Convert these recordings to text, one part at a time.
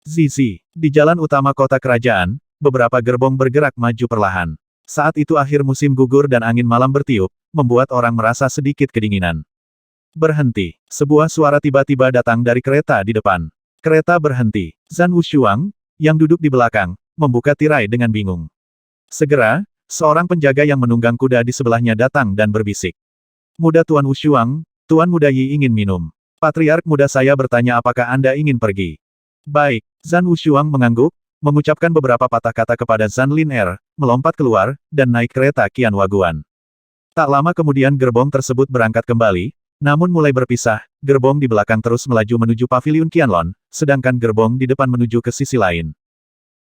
Zizi, di jalan utama kota kerajaan, beberapa gerbong bergerak maju perlahan. Saat itu akhir musim gugur dan angin malam bertiup, membuat orang merasa sedikit kedinginan. Berhenti. Sebuah suara tiba-tiba datang dari kereta di depan. Kereta berhenti. Zhan Wushuang, yang duduk di belakang, membuka tirai dengan bingung. Segera, seorang penjaga yang menunggang kuda di sebelahnya datang dan berbisik. Muda Tuan Wushuang, Tuan Muda Yi ingin minum. Patriark muda saya bertanya apakah Anda ingin pergi. Baik, Zhan Wushuang mengangguk, mengucapkan beberapa patah kata kepada Zhan Lin melompat keluar, dan naik kereta Qian Waguan. Tak lama kemudian gerbong tersebut berangkat kembali, namun mulai berpisah, gerbong di belakang terus melaju menuju paviliun Qianlong, sedangkan gerbong di depan menuju ke sisi lain.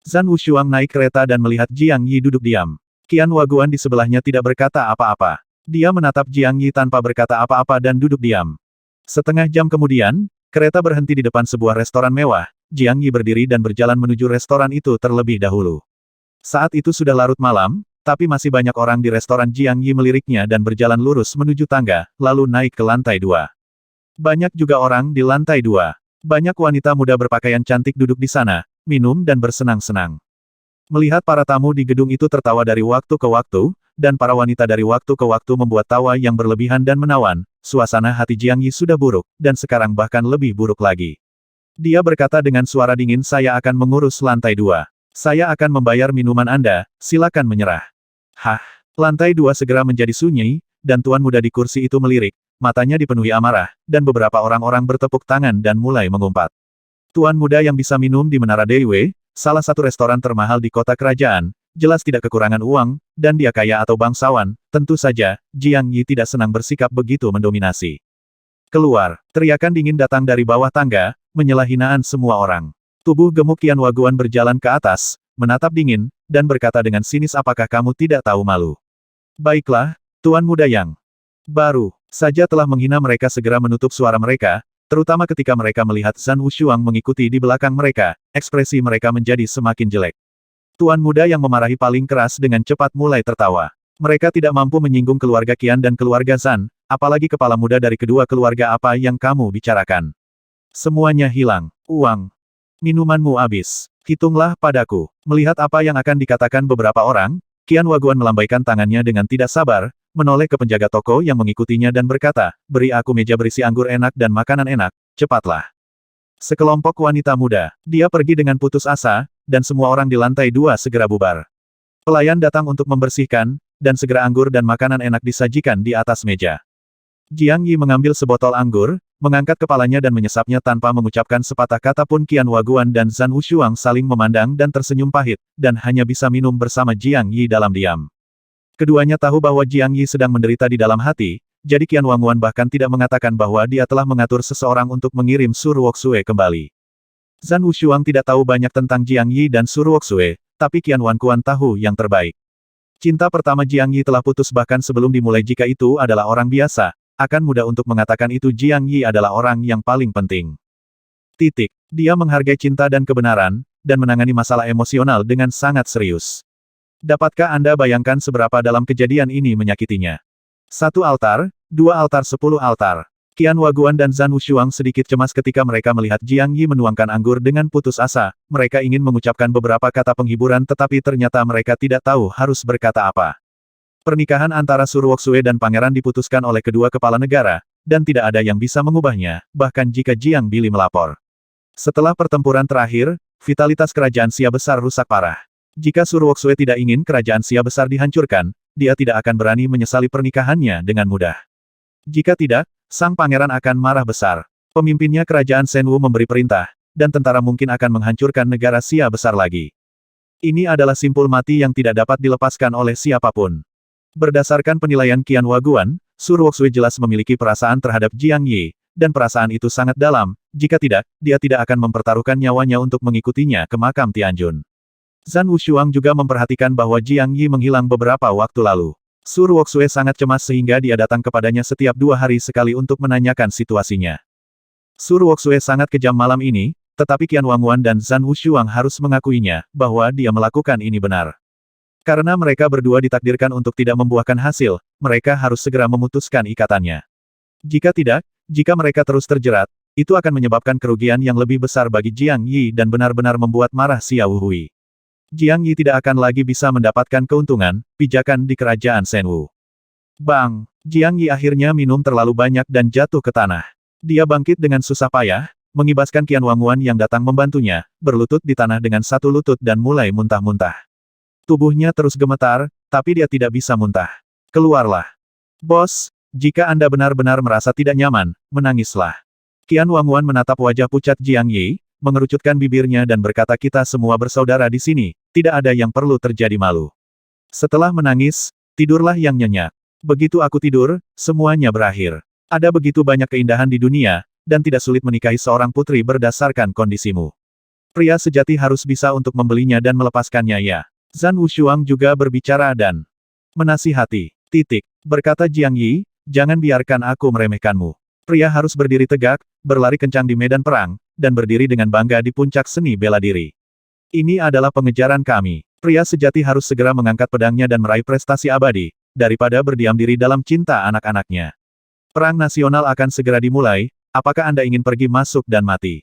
Zhan Wushuang naik kereta dan melihat Jiang Yi duduk diam. Qian Waguan di sebelahnya tidak berkata apa-apa. Dia menatap Jiang Yi tanpa berkata apa-apa dan duduk diam. Setengah jam kemudian, kereta berhenti di depan sebuah restoran mewah. Jiang Yi berdiri dan berjalan menuju restoran itu terlebih dahulu. Saat itu sudah larut malam, tapi masih banyak orang di restoran. Jiang Yi meliriknya dan berjalan lurus menuju tangga, lalu naik ke lantai 2. Banyak juga orang di lantai 2. Banyak wanita muda berpakaian cantik duduk di sana, minum dan bersenang-senang. Melihat para tamu di gedung itu tertawa dari waktu ke waktu, dan para wanita dari waktu ke waktu membuat tawa yang berlebihan dan menawan, suasana hati Jiang Yi sudah buruk, dan sekarang bahkan lebih buruk lagi. Dia berkata dengan suara dingin, saya akan mengurus lantai 2. Saya akan membayar minuman Anda, silakan menyerah. Hah, lantai 2 segera menjadi sunyi, dan tuan muda di kursi itu melirik, matanya dipenuhi amarah, dan beberapa orang-orang bertepuk tangan dan mulai mengumpat. Tuan muda yang bisa minum di Menara Deiwei, salah satu restoran termahal di kota kerajaan, jelas tidak kekurangan uang, dan dia kaya atau bangsawan, tentu saja, Jiang Yi tidak senang bersikap begitu mendominasi. Keluar, teriakan dingin datang dari bawah tangga, menyela hinaan semua orang. Tubuh gemuk Qian Waguan berjalan ke atas, menatap dingin, dan berkata dengan sinis, apakah kamu tidak tahu malu? Baiklah, Tuan Muda yang baru saja telah menghina mereka segera menutup suara mereka, terutama ketika mereka melihat Zhan Wushuang mengikuti di belakang mereka, ekspresi mereka menjadi semakin jelek. Tuan Muda yang memarahi paling keras dengan cepat mulai tertawa. Mereka tidak mampu menyinggung keluarga Qian dan keluarga Zhan, apalagi kepala muda dari kedua keluarga. Apa yang kamu bicarakan? Semuanya hilang. Uang. Minumanmu habis. Hitunglah padaku. Melihat apa yang akan dikatakan beberapa orang, Qian Waguan melambaikan tangannya dengan tidak sabar, menoleh ke penjaga toko yang mengikutinya dan berkata, beri aku meja berisi anggur enak dan makanan enak, cepatlah. Sekelompok wanita muda. Dia pergi dengan putus asa, dan semua orang di lantai 2 segera bubar. Pelayan datang untuk membersihkan, dan segera anggur dan makanan enak disajikan di atas meja. Jiang Yi mengambil sebotol anggur, mengangkat kepalanya dan menyesapnya tanpa mengucapkan sepatah kata pun. Qian Waguan dan Zhan Wushuang saling memandang dan tersenyum pahit, dan hanya bisa minum bersama Jiang Yi dalam diam. Keduanya tahu bahwa Jiang Yi sedang menderita di dalam hati, jadi Qian Waguan bahkan tidak mengatakan bahwa dia telah mengatur seseorang untuk mengirim Su Ruoxue kembali. Zhan Wushuang tidak tahu banyak tentang Jiang Yi dan Su Ruoxue, tapi Qian Wankuan tahu yang terbaik. Cinta pertama Jiang Yi telah putus bahkan sebelum dimulai. Jika itu adalah orang biasa, akan mudah untuk mengatakan itu Jiang Yi adalah orang yang paling penting. Titik. Dia menghargai cinta dan kebenaran, dan menangani masalah emosional dengan sangat serius. Dapatkah Anda bayangkan seberapa dalam kejadian ini menyakitinya? 1 altar, 2 altar, 10 altar. Qian Waguan dan Zhan Wushuang sedikit cemas ketika mereka melihat Jiang Yi menuangkan anggur dengan putus asa. Mereka ingin mengucapkan beberapa kata penghiburan tetapi ternyata mereka tidak tahu harus berkata apa. Pernikahan antara Su Ruoxue dan pangeran diputuskan oleh kedua kepala negara, dan tidak ada yang bisa mengubahnya, bahkan jika Jiang Bili melapor. Setelah pertempuran terakhir, vitalitas kerajaan Xia Besar rusak parah. Jika Su Ruoxue tidak ingin kerajaan Xia Besar dihancurkan, dia tidak akan berani menyesali pernikahannya dengan mudah. Jika tidak, sang pangeran akan marah besar. Pemimpinnya kerajaan Shenwu memberi perintah, dan tentara mungkin akan menghancurkan negara Xia Besar lagi. Ini adalah simpul mati yang tidak dapat dilepaskan oleh siapapun. Berdasarkan penilaian Qian Waguan, Su Ruoxue jelas memiliki perasaan terhadap Jiang Yi, dan perasaan itu sangat dalam, jika tidak, dia tidak akan mempertaruhkan nyawanya untuk mengikutinya ke makam Tianjun. Zhan Wushuang juga memperhatikan bahwa Jiang Yi menghilang beberapa waktu lalu. Su Ruoxue sangat cemas sehingga dia datang kepadanya setiap 2 hari sekali untuk menanyakan situasinya. Su Ruoxue sangat kejam malam ini, tetapi Qian Wanguan dan Zhan Wushuang harus mengakuinya, bahwa dia melakukan ini benar. Karena mereka berdua ditakdirkan untuk tidak membuahkan hasil, mereka harus segera memutuskan ikatannya. Jika tidak, jika mereka terus terjerat, itu akan menyebabkan kerugian yang lebih besar bagi Jiang Yi dan benar-benar membuat marah Xiao Hui. Jiang Yi tidak akan lagi bisa mendapatkan keuntungan, pijakan di kerajaan Shenwu. Bang! Jiang Yi akhirnya minum terlalu banyak dan jatuh ke tanah. Dia bangkit dengan susah payah, mengibaskan Qian Wangwan yang datang membantunya, berlutut di tanah dengan satu lutut dan mulai muntah-muntah. Tubuhnya terus gemetar, tapi dia tidak bisa muntah. Keluarlah. Bos, jika Anda benar-benar merasa tidak nyaman, menangislah. Qian Wangwan menatap wajah pucat Jiang Yi, mengerucutkan bibirnya dan berkata kita semua bersaudara di sini, tidak ada yang perlu terjadi malu. Setelah menangis, tidurlah yang nyenyak. Begitu aku tidur, semuanya berakhir. Ada begitu banyak keindahan di dunia, dan tidak sulit menikahi seorang putri berdasarkan kondisimu. Pria sejati harus bisa untuk membelinya dan melepaskannya ya. Zhan Wushuang juga berbicara dan menasihati. Berkata Jiang Yi, jangan biarkan aku meremehkanmu. Pria harus berdiri tegak, berlari kencang di medan perang, dan berdiri dengan bangga di puncak seni bela diri. Ini adalah pengejaran kami. Pria sejati harus segera mengangkat pedangnya dan meraih prestasi abadi, daripada berdiam diri dalam cinta anak-anaknya. Perang nasional akan segera dimulai, apakah Anda ingin pergi masuk dan mati?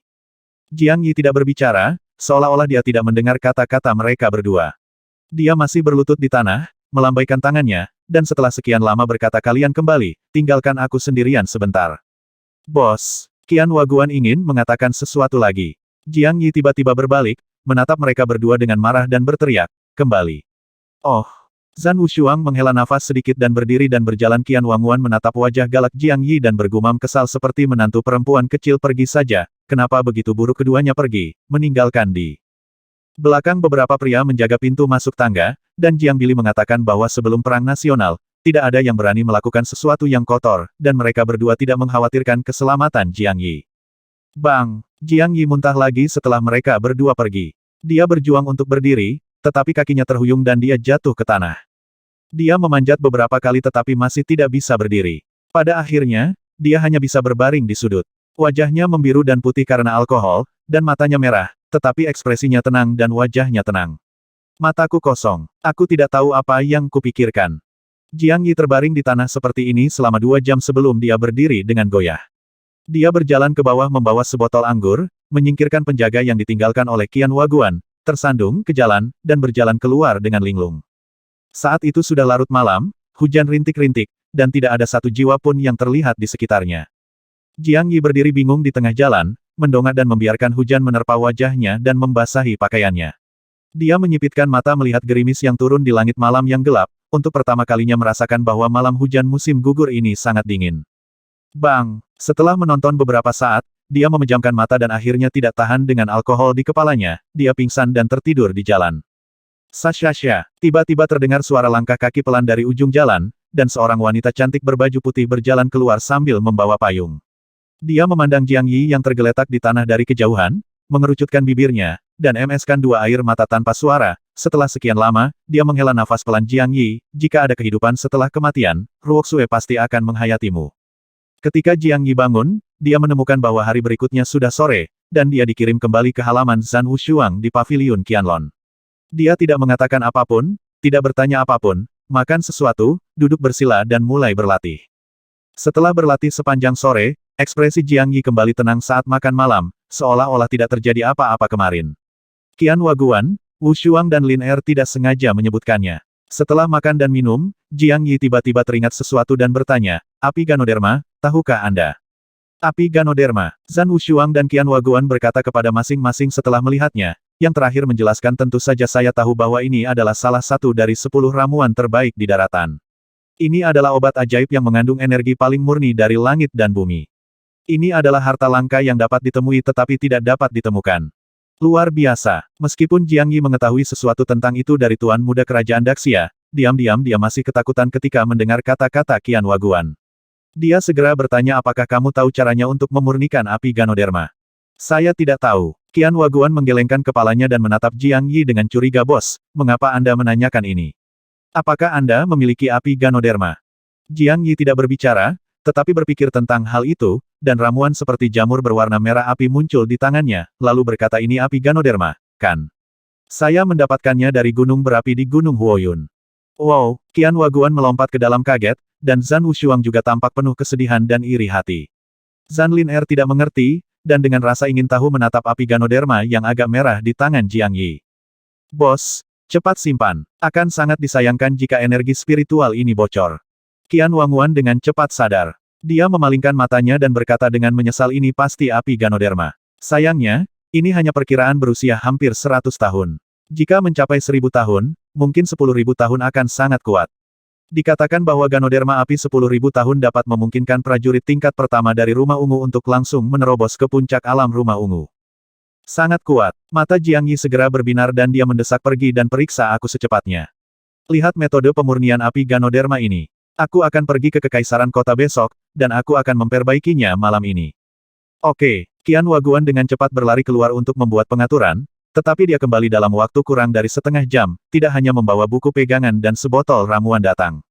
Jiang Yi tidak berbicara, seolah-olah dia tidak mendengar kata-kata mereka berdua. Dia masih berlutut di tanah, melambaikan tangannya, dan setelah sekian lama berkata kalian kembali, tinggalkan aku sendirian sebentar. Bos, Qian Waguan ingin mengatakan sesuatu lagi. Jiang Yi tiba-tiba berbalik, menatap mereka berdua dengan marah dan berteriak, kembali. Oh! Zhan Wushuang menghela nafas sedikit dan berdiri dan berjalan. Qian Wangwan menatap wajah galak Jiang Yi dan bergumam kesal seperti menantu perempuan kecil pergi saja, kenapa begitu buruk keduanya pergi, meninggalkan di belakang beberapa pria menjaga pintu masuk tangga, dan Jiang Bili mengatakan bahwa sebelum perang nasional, tidak ada yang berani melakukan sesuatu yang kotor, dan mereka berdua tidak mengkhawatirkan keselamatan Jiang Yi. Bang! Jiang Yi muntah lagi setelah mereka berdua pergi. Dia berjuang untuk berdiri, tetapi kakinya terhuyung dan dia jatuh ke tanah. Dia memanjat beberapa kali tetapi masih tidak bisa berdiri. Pada akhirnya, dia hanya bisa berbaring di sudut. Wajahnya membiru dan putih karena alkohol, dan matanya merah, tetapi ekspresinya tenang dan wajahnya tenang. Mataku kosong. Aku tidak tahu apa yang kupikirkan. Jiang Yi terbaring di tanah seperti ini selama 2 jam sebelum dia berdiri dengan goyah. Dia berjalan ke bawah membawa sebotol anggur, menyingkirkan penjaga yang ditinggalkan oleh Qian Waguan, tersandung ke jalan, dan berjalan keluar dengan linglung. Saat itu sudah larut malam, hujan rintik-rintik, dan tidak ada satu jiwa pun yang terlihat di sekitarnya. Jiang Yi berdiri bingung di tengah jalan, mendongak dan membiarkan hujan menerpa wajahnya dan membasahi pakaiannya. Dia menyipitkan mata melihat gerimis yang turun di langit malam yang gelap, untuk pertama kalinya merasakan bahwa malam hujan musim gugur ini sangat dingin. Bang! Setelah menonton beberapa saat, dia memejamkan mata dan akhirnya tidak tahan dengan alkohol di kepalanya, dia pingsan dan tertidur di jalan. Sasha, tiba-tiba terdengar suara langkah kaki pelan dari ujung jalan, dan seorang wanita cantik berbaju putih berjalan keluar sambil membawa payung. Dia memandang Jiang Yi yang tergeletak di tanah dari kejauhan, mengerucutkan bibirnya, dan emeskan 2 air mata tanpa suara. Setelah sekian lama, dia menghela nafas pelan. Jiang Yi, jika ada kehidupan setelah kematian, Ruoxue pasti akan menghayatimu. Ketika Jiang Yi bangun, dia menemukan bahwa hari berikutnya sudah sore, dan dia dikirim kembali ke halaman Zhan Wushuang di Paviliun Qianlong. Dia tidak mengatakan apapun, tidak bertanya apapun, makan sesuatu, duduk bersila dan mulai berlatih. Setelah berlatih sepanjang sore, ekspresi Jiang Yi kembali tenang saat makan malam, seolah-olah tidak terjadi apa-apa kemarin. Qian Waguan, Wushuang dan Lin Er tidak sengaja menyebutkannya. Setelah makan dan minum, Jiang Yi tiba-tiba teringat sesuatu dan bertanya, api Ganoderma, tahukah Anda? Api Ganoderma. Zhan Wushuang dan Qian Waguan berkata kepada masing-masing setelah melihatnya. Yang terakhir menjelaskan tentu saja saya tahu bahwa ini adalah salah satu dari 10 ramuan terbaik di daratan. Ini adalah obat ajaib yang mengandung energi paling murni dari langit dan bumi. Ini adalah harta langka yang dapat ditemui tetapi tidak dapat ditemukan. Luar biasa. Meskipun Jiang Yi mengetahui sesuatu tentang itu dari Tuan Muda Kerajaan Daxia, diam-diam dia masih ketakutan ketika mendengar kata-kata Qian Waguan. Dia segera bertanya apakah kamu tahu caranya untuk memurnikan api Ganoderma? Saya tidak tahu. Qian Waguan menggelengkan kepalanya dan menatap Jiang Yi dengan curiga. Bos, mengapa Anda menanyakan ini? Apakah Anda memiliki api Ganoderma? Jiang Yi tidak berbicara, tetapi berpikir tentang hal itu, dan ramuan seperti jamur berwarna merah api muncul di tangannya, lalu berkata ini api Ganoderma, kan? Saya mendapatkannya dari gunung berapi di Gunung Huoyun. Wow, Qian Waguan melompat ke dalam kaget, dan Zhan Wushuang juga tampak penuh kesedihan dan iri hati. Zhan Lin tidak mengerti, dan dengan rasa ingin tahu menatap api Ganoderma yang agak merah di tangan Jiang Yi. Bos, cepat simpan. Akan sangat disayangkan jika energi spiritual ini bocor. Qian Wangwan dengan cepat sadar. Dia memalingkan matanya dan berkata dengan menyesal, ini pasti api Ganoderma. Sayangnya, ini hanya perkiraan berusia hampir 100 tahun. Jika mencapai 1000 tahun, mungkin 10.000 tahun akan sangat kuat. Dikatakan bahwa Ganoderma api 10.000 tahun dapat memungkinkan prajurit tingkat pertama dari Rumah Ungu untuk langsung menerobos ke puncak alam Rumah Ungu. Sangat kuat. Mata Jiang Yi segera berbinar dan dia mendesak, pergi dan periksa aku secepatnya. Lihat metode pemurnian api Ganoderma ini. Aku akan pergi ke Kekaisaran Kota besok, dan aku akan memperbaikinya malam ini. Oke, Qian Waguan dengan cepat berlari keluar untuk membuat pengaturan, tetapi dia kembali dalam waktu kurang dari setengah jam, tidak hanya membawa buku pegangan dan sebotol ramuan datang.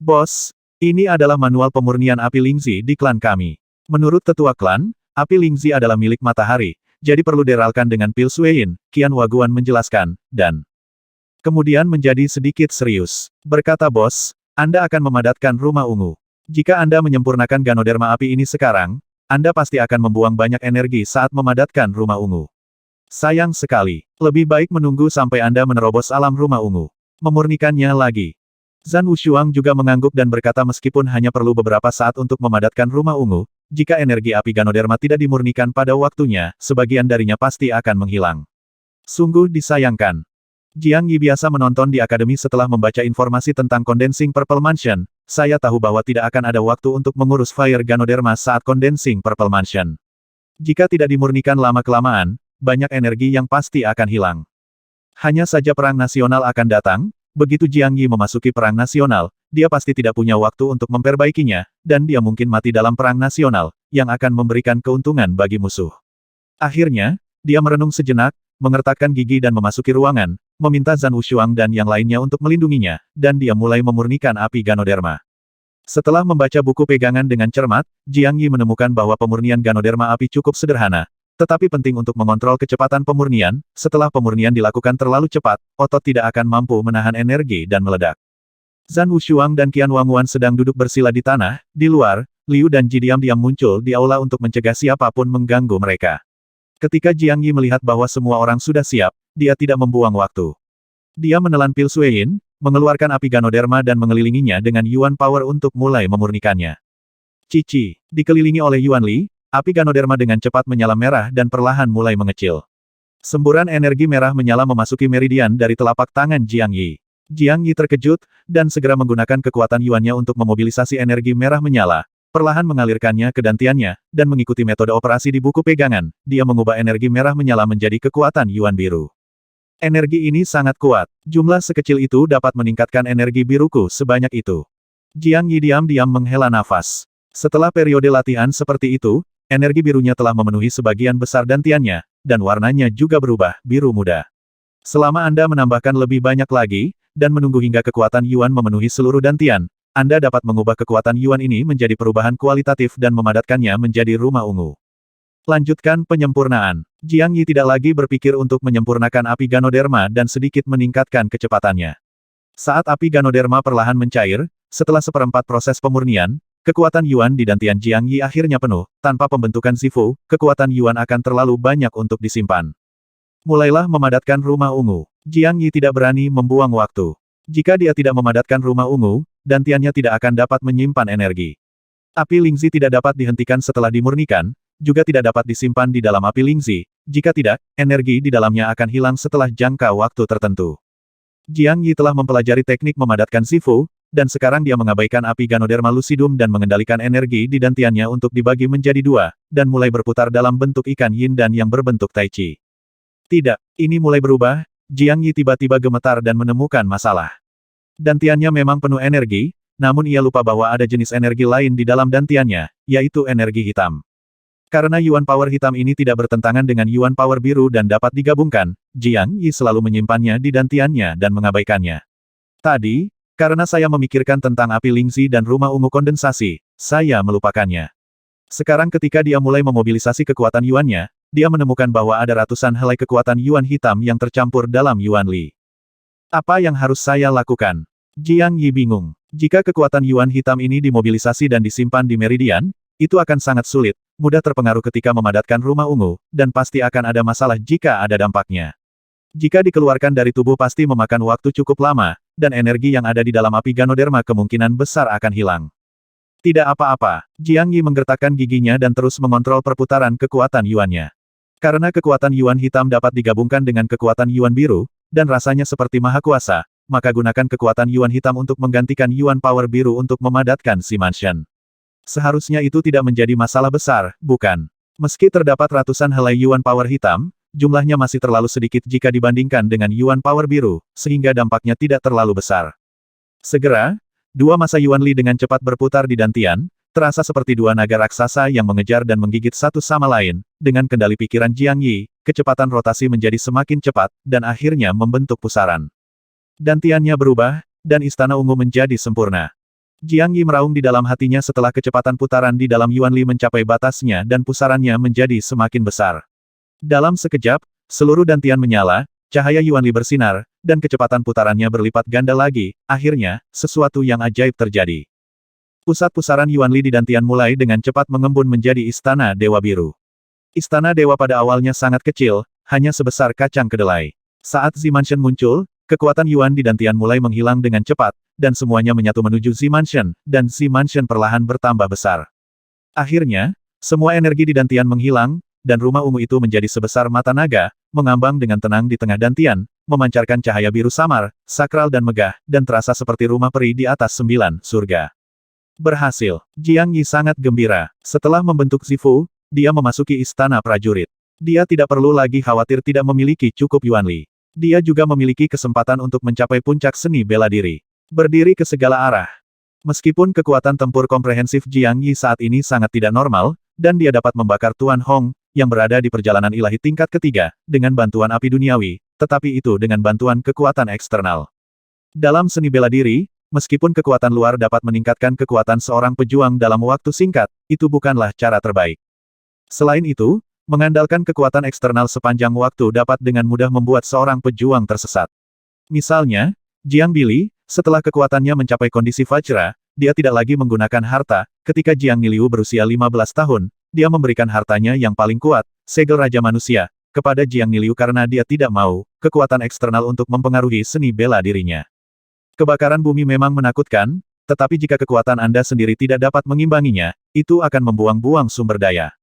Bos, ini adalah manual pemurnian api Lingzi di klan kami. Menurut tetua klan, api Lingzi adalah milik matahari, jadi perlu diralkan dengan pil Suein, Qian Waguan menjelaskan, dan kemudian menjadi sedikit serius. Berkata bos, Anda akan memadatkan Rumah Ungu. Jika Anda menyempurnakan Ganoderma api ini sekarang, Anda pasti akan membuang banyak energi saat memadatkan Rumah Ungu. Sayang sekali. Lebih baik menunggu sampai Anda menerobos alam Rumah Ungu. Memurnikannya lagi. Zhan Wushuang juga mengangguk dan berkata, meskipun hanya perlu beberapa saat untuk memadatkan Rumah Ungu, jika energi api Ganoderma tidak dimurnikan pada waktunya, sebagian darinya pasti akan menghilang. Sungguh disayangkan. Jiang Yi biasa menonton di akademi setelah membaca informasi tentang Condensing Purple Mansion. Saya tahu bahwa tidak akan ada waktu untuk mengurus Fire Ganoderma saat Condensing Purple Mansion. Jika tidak dimurnikan lama-kelamaan, banyak energi yang pasti akan hilang. Hanya saja perang nasional akan datang, begitu Jiang Yi memasuki perang nasional, dia pasti tidak punya waktu untuk memperbaikinya, dan dia mungkin mati dalam perang nasional, yang akan memberikan keuntungan bagi musuh. Akhirnya, dia merenung sejenak, mengertakkan gigi dan memasuki ruangan, meminta Zhan Wushuang dan yang lainnya untuk melindunginya, dan dia mulai memurnikan api Ganoderma. Setelah membaca buku pegangan dengan cermat, Jiang Yi menemukan bahwa pemurnian Ganoderma api cukup sederhana, tetapi penting untuk mengontrol kecepatan pemurnian. Setelah pemurnian dilakukan terlalu cepat, otot tidak akan mampu menahan energi dan meledak. Zhan Wushuang dan Qian Wangwan sedang duduk bersila di tanah. Di luar, Liu dan Ji diam-diam muncul di aula untuk mencegah siapapun mengganggu mereka. Ketika Jiang Yi melihat bahwa semua orang sudah siap, dia tidak membuang waktu. Dia menelan pil Suein, mengeluarkan api Ganoderma dan mengelilinginya dengan Yuan Power untuk mulai memurnikannya. Cici, dikelilingi oleh Yuan Li, api Ganoderma dengan cepat menyala merah dan perlahan mulai mengecil. Semburan energi merah menyala memasuki meridian dari telapak tangan Jiang Yi. Jiang Yi terkejut, dan segera menggunakan kekuatan Yuannya untuk memobilisasi energi merah menyala, perlahan mengalirkannya ke dantiannya, dan mengikuti metode operasi di buku pegangan, dia mengubah energi merah menyala menjadi kekuatan Yuan biru. Energi ini sangat kuat. Jumlah sekecil itu dapat meningkatkan energi biruku sebanyak itu. Jiang Yi diam-diam menghela nafas. Setelah periode latihan seperti itu, energi birunya telah memenuhi sebagian besar dantiannya, dan warnanya juga berubah, biru muda. Selama Anda menambahkan lebih banyak lagi, dan menunggu hingga kekuatan Yuan memenuhi seluruh dantian, Anda dapat mengubah kekuatan Yuan ini menjadi perubahan kualitatif dan memadatkannya menjadi Rumah Ungu. Lanjutkan penyempurnaan. Jiang Yi tidak lagi berpikir untuk menyempurnakan api Ganoderma dan sedikit meningkatkan kecepatannya. Saat api Ganoderma perlahan mencair, setelah seperempat proses pemurnian, kekuatan Yuan di dantian Jiang Yi akhirnya penuh. Tanpa pembentukan Sifu, kekuatan Yuan akan terlalu banyak untuk disimpan. Mulailah memadatkan Rumah Ungu. Jiang Yi tidak berani membuang waktu. Jika dia tidak memadatkan Rumah Ungu, dantiannya tidak akan dapat menyimpan energi. Api Lingzi tidak dapat dihentikan setelah dimurnikan, juga tidak dapat disimpan di dalam api Lingzi. Jika tidak, energi di dalamnya akan hilang setelah jangka waktu tertentu. Jiang Yi telah mempelajari teknik memadatkan Sifu, dan sekarang dia mengabaikan api Ganoderma Lucidum dan mengendalikan energi di dantiannya untuk dibagi menjadi dua, dan mulai berputar dalam bentuk ikan yin dan yang berbentuk tai chi. Tidak, ini mulai berubah. Jiang Yi tiba-tiba gemetar dan menemukan masalah. Dantiannya memang penuh energi, namun ia lupa bahwa ada jenis energi lain di dalam dantiannya, yaitu energi hitam. Karena Yuan Power hitam ini tidak bertentangan dengan Yuan Power biru dan dapat digabungkan, Jiang Yi selalu menyimpannya di dantiannya dan mengabaikannya. Tadi, karena saya memikirkan tentang api Lingzi dan Rumah Ungu kondensasi, saya melupakannya. Sekarang ketika dia mulai memobilisasi kekuatan Yuannya, dia menemukan bahwa ada ratusan helai kekuatan Yuan hitam yang tercampur dalam Yuan Li. Apa yang harus saya lakukan? Jiang Yi bingung. Jika kekuatan Yuan hitam ini dimobilisasi dan disimpan di meridian, itu akan sangat sulit, mudah terpengaruh ketika memadatkan rumah ungu, dan pasti akan ada masalah jika ada dampaknya. Jika dikeluarkan dari tubuh pasti memakan waktu cukup lama, dan energi yang ada di dalam api Ganoderma kemungkinan besar akan hilang. Tidak apa-apa, Jiang Yi menggertakkan giginya dan terus mengontrol perputaran kekuatan Yuannya. Karena kekuatan Yuan hitam dapat digabungkan dengan kekuatan Yuan biru, dan rasanya seperti maha kuasa, maka gunakan kekuatan Yuan hitam untuk menggantikan Yuan power biru untuk memadatkan Zimantian. Seharusnya itu tidak menjadi masalah besar, bukan? Meski terdapat ratusan helai Yuan power hitam, jumlahnya masih terlalu sedikit jika dibandingkan dengan Yuan power biru, sehingga dampaknya tidak terlalu besar. Segera, dua masa Yuan Li dengan cepat berputar di dantian, terasa seperti dua naga raksasa yang mengejar dan menggigit satu sama lain. Dengan kendali pikiran Jiang Yi, kecepatan rotasi menjadi semakin cepat, dan akhirnya membentuk pusaran. Dantiannya berubah, dan istana ungu menjadi sempurna. Jiang Yi meraung di dalam hatinya setelah kecepatan putaran di dalam Yuan Li mencapai batasnya dan pusarannya menjadi semakin besar. Dalam sekejap, seluruh dantian menyala, cahaya Yuan Li bersinar, dan kecepatan putarannya berlipat ganda lagi. Akhirnya, sesuatu yang ajaib terjadi. Pusat pusaran Yuan Li di dantian mulai dengan cepat mengembun menjadi Istana Dewa Biru. Istana Dewa pada awalnya sangat kecil, hanya sebesar kacang kedelai. Saat Zimantian muncul, kekuatan Yuan di dantian mulai menghilang dengan cepat, dan semuanya menyatu menuju Zimantian, dan Zimantian perlahan bertambah besar. Akhirnya, semua energi di dantian menghilang, dan rumah ungu itu menjadi sebesar mata naga, mengambang dengan tenang di tengah dantian, memancarkan cahaya biru samar, sakral dan megah, dan terasa seperti rumah peri di atas 9 surga. Berhasil. Jiang Yi sangat gembira. Setelah membentuk Zifu, dia memasuki istana prajurit. Dia tidak perlu lagi khawatir tidak memiliki cukup Yuan Li. Dia juga memiliki kesempatan untuk mencapai puncak seni bela diri. Berdiri ke segala arah. Meskipun kekuatan tempur komprehensif Jiang Yi saat ini sangat tidak normal, dan dia dapat membakar Tuan Hong, yang berada di perjalanan ilahi tingkat ketiga, dengan bantuan api duniawi, tetapi itu dengan bantuan kekuatan eksternal. Dalam seni bela diri, meskipun kekuatan luar dapat meningkatkan kekuatan seorang pejuang dalam waktu singkat, itu bukanlah cara terbaik. Selain itu, mengandalkan kekuatan eksternal sepanjang waktu dapat dengan mudah membuat seorang pejuang tersesat. Misalnya, Jiang Bili, setelah kekuatannya mencapai kondisi Vajra, dia tidak lagi menggunakan harta. Ketika Jiang Niliu berusia 15 tahun, dia memberikan hartanya yang paling kuat, segel Raja Manusia, kepada Jiang Niliu karena dia tidak mau kekuatan eksternal untuk mempengaruhi seni bela dirinya. Kebakaran bumi memang menakutkan, tetapi jika kekuatan Anda sendiri tidak dapat mengimbanginya, itu akan membuang-buang sumber daya.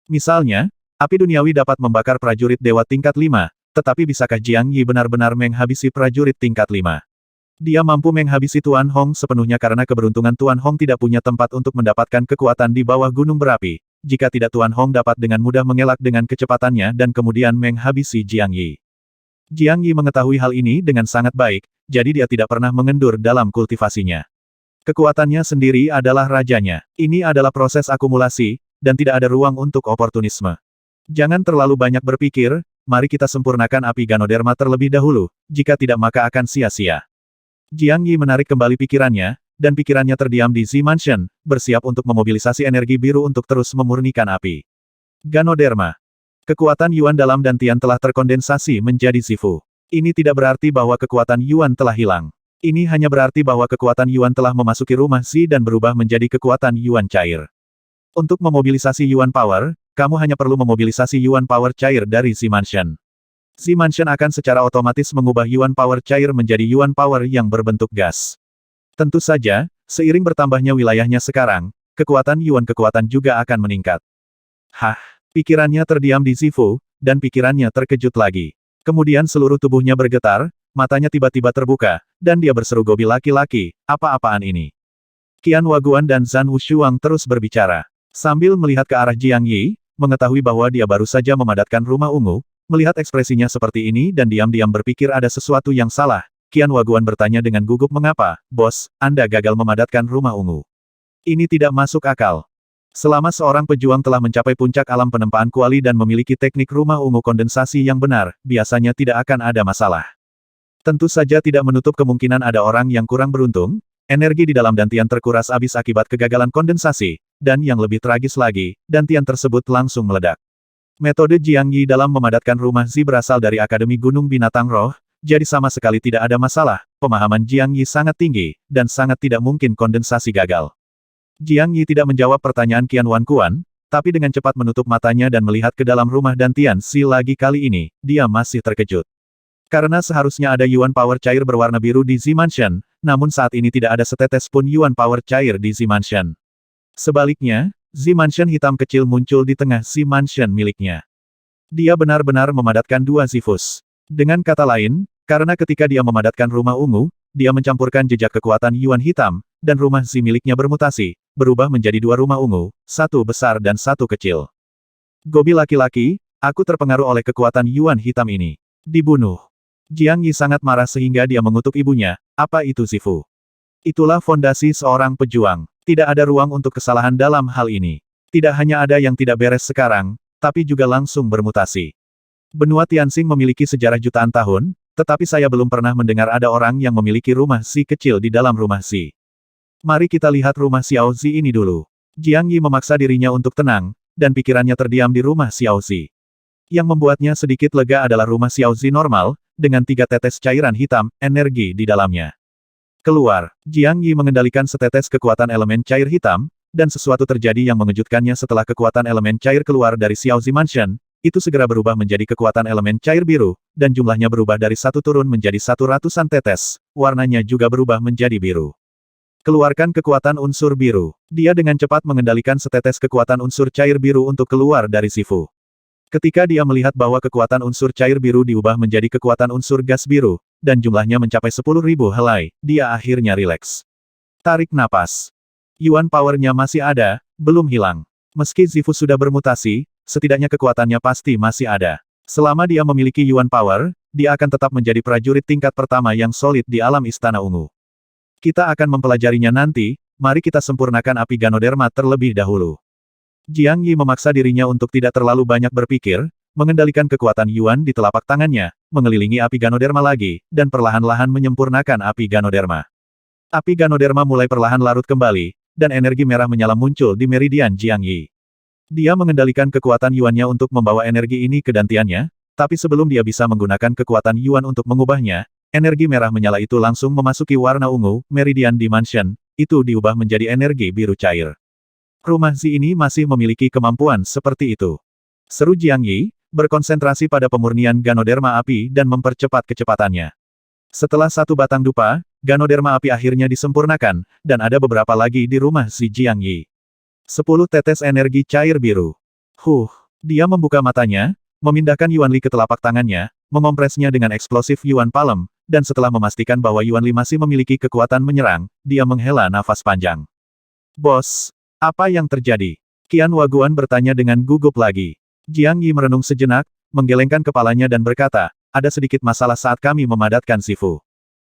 Misalnya, api duniawi dapat membakar prajurit dewa tingkat 5, tetapi bisakah Jiang Yi benar-benar menghabisi prajurit tingkat 5? Dia mampu menghabisi Tuan Hong sepenuhnya karena keberuntungan Tuan Hong tidak punya tempat untuk mendapatkan kekuatan di bawah gunung berapi. Jika tidak Tuan Hong dapat dengan mudah mengelak dengan kecepatannya dan kemudian menghabisi Jiang Yi. Jiang Yi mengetahui hal ini dengan sangat baik, jadi dia tidak pernah mengendur dalam kultivasinya. Kekuatannya sendiri adalah rajanya. Ini adalah proses akumulasi, dan tidak ada ruang untuk oportunisme. Jangan terlalu banyak berpikir, mari kita sempurnakan api Ganoderma terlebih dahulu, jika tidak maka akan sia-sia. Jiang Yi menarik kembali pikirannya, dan pikirannya terdiam di Zimantian, bersiap untuk memobilisasi energi biru untuk terus memurnikan api. Ganoderma. Kekuatan Yuan dalam dantian telah terkondensasi menjadi Zifu. Ini tidak berarti bahwa kekuatan Yuan telah hilang. Ini hanya berarti bahwa kekuatan Yuan telah memasuki rumah Zi dan berubah menjadi kekuatan Yuan cair. Untuk memobilisasi Yuan Power, kamu hanya perlu memobilisasi Yuan Power cair dari Zimantian. Zimantian akan secara otomatis mengubah Yuan Power cair menjadi Yuan Power yang berbentuk gas. Tentu saja, seiring bertambahnya wilayahnya sekarang, kekuatan Yuan kekuatan juga akan meningkat. Hah, pikirannya terdiam di Zifu, dan pikirannya terkejut lagi. Kemudian seluruh tubuhnya bergetar, matanya tiba-tiba terbuka, dan dia berseru gobi laki-laki, apa-apaan ini? Qian Waguan dan Zhan Wushuang terus berbicara. Sambil melihat ke arah Jiang Yi, mengetahui bahwa dia baru saja memadatkan rumah ungu, melihat ekspresinya seperti ini dan diam-diam berpikir ada sesuatu yang salah, Qian Waguan bertanya dengan gugup mengapa, bos, Anda gagal memadatkan rumah ungu. Ini tidak masuk akal. Selama seorang pejuang telah mencapai puncak alam penempaan kuali dan memiliki teknik rumah ungu kondensasi yang benar, biasanya tidak akan ada masalah. Tentu saja tidak menutup kemungkinan ada orang yang kurang beruntung, energi di dalam dantian terkuras habis akibat kegagalan kondensasi, dan yang lebih tragis lagi, dantian tersebut langsung meledak. Metode Jiang Yi dalam memadatkan rumah Zi berasal dari Akademi Gunung Binatang Roh, jadi sama sekali tidak ada masalah, pemahaman Jiang Yi sangat tinggi, dan sangat tidak mungkin kondensasi gagal. Jiang Yi tidak menjawab pertanyaan Qian Wan Kuan, tapi dengan cepat menutup matanya dan melihat ke dalam rumah Dantian Si lagi kali ini, dia masih terkejut. Karena seharusnya ada Yuan Power cair berwarna biru di Z Mansion, namun saat ini tidak ada setetes pun Yuan Power cair di Z Mansion. Sebaliknya, Z Mansion hitam kecil muncul di tengah Z Mansion miliknya. Dia benar-benar memadatkan dua Zifus. Dengan kata lain, karena ketika dia memadatkan rumah ungu, dia mencampurkan jejak kekuatan Yuan hitam, dan rumah Z miliknya bermutasi, berubah menjadi dua rumah ungu, satu besar dan satu kecil. Gobi laki-laki, aku terpengaruh oleh kekuatan Yuan hitam ini. Dibunuh. Jiang Yi sangat marah sehingga dia mengutuk ibunya, apa itu Zifu? Itulah fondasi seorang pejuang. Tidak ada ruang untuk kesalahan dalam hal ini. Tidak hanya ada yang tidak beres sekarang, tapi juga langsung bermutasi. Benua Tianxing memiliki sejarah jutaan tahun, tetapi saya belum pernah mendengar ada orang yang memiliki rumah Si kecil di dalam rumah Si. Mari kita lihat rumah Xiao Zi ini dulu. Jiang Yi memaksa dirinya untuk tenang, dan pikirannya terdiam di rumah Xiao Zi. Yang membuatnya sedikit lega adalah rumah Xiao Zi normal, dengan 3 tetes cairan hitam, energi di dalamnya. Keluar, Jiang Yi mengendalikan setetes kekuatan elemen cair hitam, dan sesuatu terjadi yang mengejutkannya setelah kekuatan elemen cair keluar dari Xiao Zi Mansion, itu segera berubah menjadi kekuatan elemen cair biru, dan jumlahnya berubah dari 1 turun menjadi 100-an tetes, warnanya juga berubah menjadi biru. Keluarkan kekuatan unsur biru. Dia dengan cepat mengendalikan setetes kekuatan unsur cair biru untuk keluar dari Zifu. Ketika dia melihat bahwa kekuatan unsur cair biru diubah menjadi kekuatan unsur gas biru, dan jumlahnya mencapai 10.000 helai, dia akhirnya rileks. Tarik napas. Yuan powernya masih ada, belum hilang. Meski Zifu sudah bermutasi, setidaknya kekuatannya pasti masih ada. Selama dia memiliki Yuan power, dia akan tetap menjadi prajurit tingkat pertama yang solid di alam Istana Ungu. Kita akan mempelajarinya nanti, mari kita sempurnakan api Ganoderma terlebih dahulu. Jiang Yi memaksa dirinya untuk tidak terlalu banyak berpikir, mengendalikan kekuatan Yuan di telapak tangannya, mengelilingi api Ganoderma lagi, dan perlahan-lahan menyempurnakan api Ganoderma. Api Ganoderma mulai perlahan larut kembali, dan energi merah menyala muncul di meridian Jiang Yi. Dia mengendalikan kekuatan Yuannya untuk membawa energi ini ke dantiannya, tapi sebelum dia bisa menggunakan kekuatan Yuan untuk mengubahnya, energi merah menyala itu langsung memasuki warna ungu, meridian dimension, itu diubah menjadi energi biru cair. Rumah Zi ini masih memiliki kemampuan seperti itu. Seru Jiang Yi, berkonsentrasi pada pemurnian Ganoderma api dan mempercepat kecepatannya. Setelah 1 batang dupa, Ganoderma api akhirnya disempurnakan, dan ada beberapa lagi di rumah Zi Jiang Yi. 10 tetes energi cair biru. Dia membuka matanya, memindahkan Yuan Li ke telapak tangannya, mengompresnya dengan eksplosif Yuan Palem, dan setelah memastikan bahwa Yuan Li masih memiliki kekuatan menyerang, dia menghela nafas panjang. Bos, apa yang terjadi? Qian Waguan bertanya dengan gugup lagi. Jiang Yi merenung sejenak, menggelengkan kepalanya dan berkata, ada sedikit masalah saat kami memadatkan Zifu.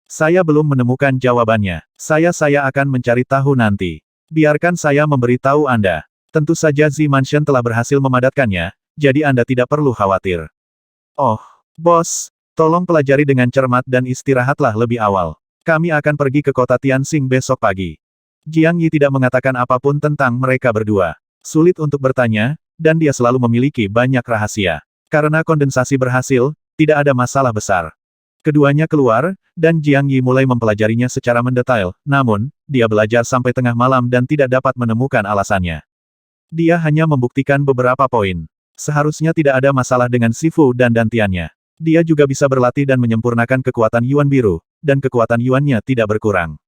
Saya belum menemukan jawabannya. Saya akan mencari tahu nanti. Biarkan saya memberitahu Anda. Tentu saja Z Mansion telah berhasil memadatkannya, jadi Anda tidak perlu khawatir. Oh, bos. Tolong pelajari dengan cermat dan istirahatlah lebih awal. Kami akan pergi ke kota Tianxing besok pagi. Jiang Yi tidak mengatakan apapun tentang mereka berdua. Sulit untuk bertanya, dan dia selalu memiliki banyak rahasia. Karena kondensasi berhasil, tidak ada masalah besar. Keduanya keluar, dan Jiang Yi mulai mempelajarinya secara mendetail, namun, dia belajar sampai tengah malam dan tidak dapat menemukan alasannya. Dia hanya membuktikan beberapa poin. Seharusnya tidak ada masalah dengan Zifu dan dantiannya. Dia juga bisa berlatih dan menyempurnakan kekuatan Yuan biru, dan kekuatan Yuannya tidak berkurang.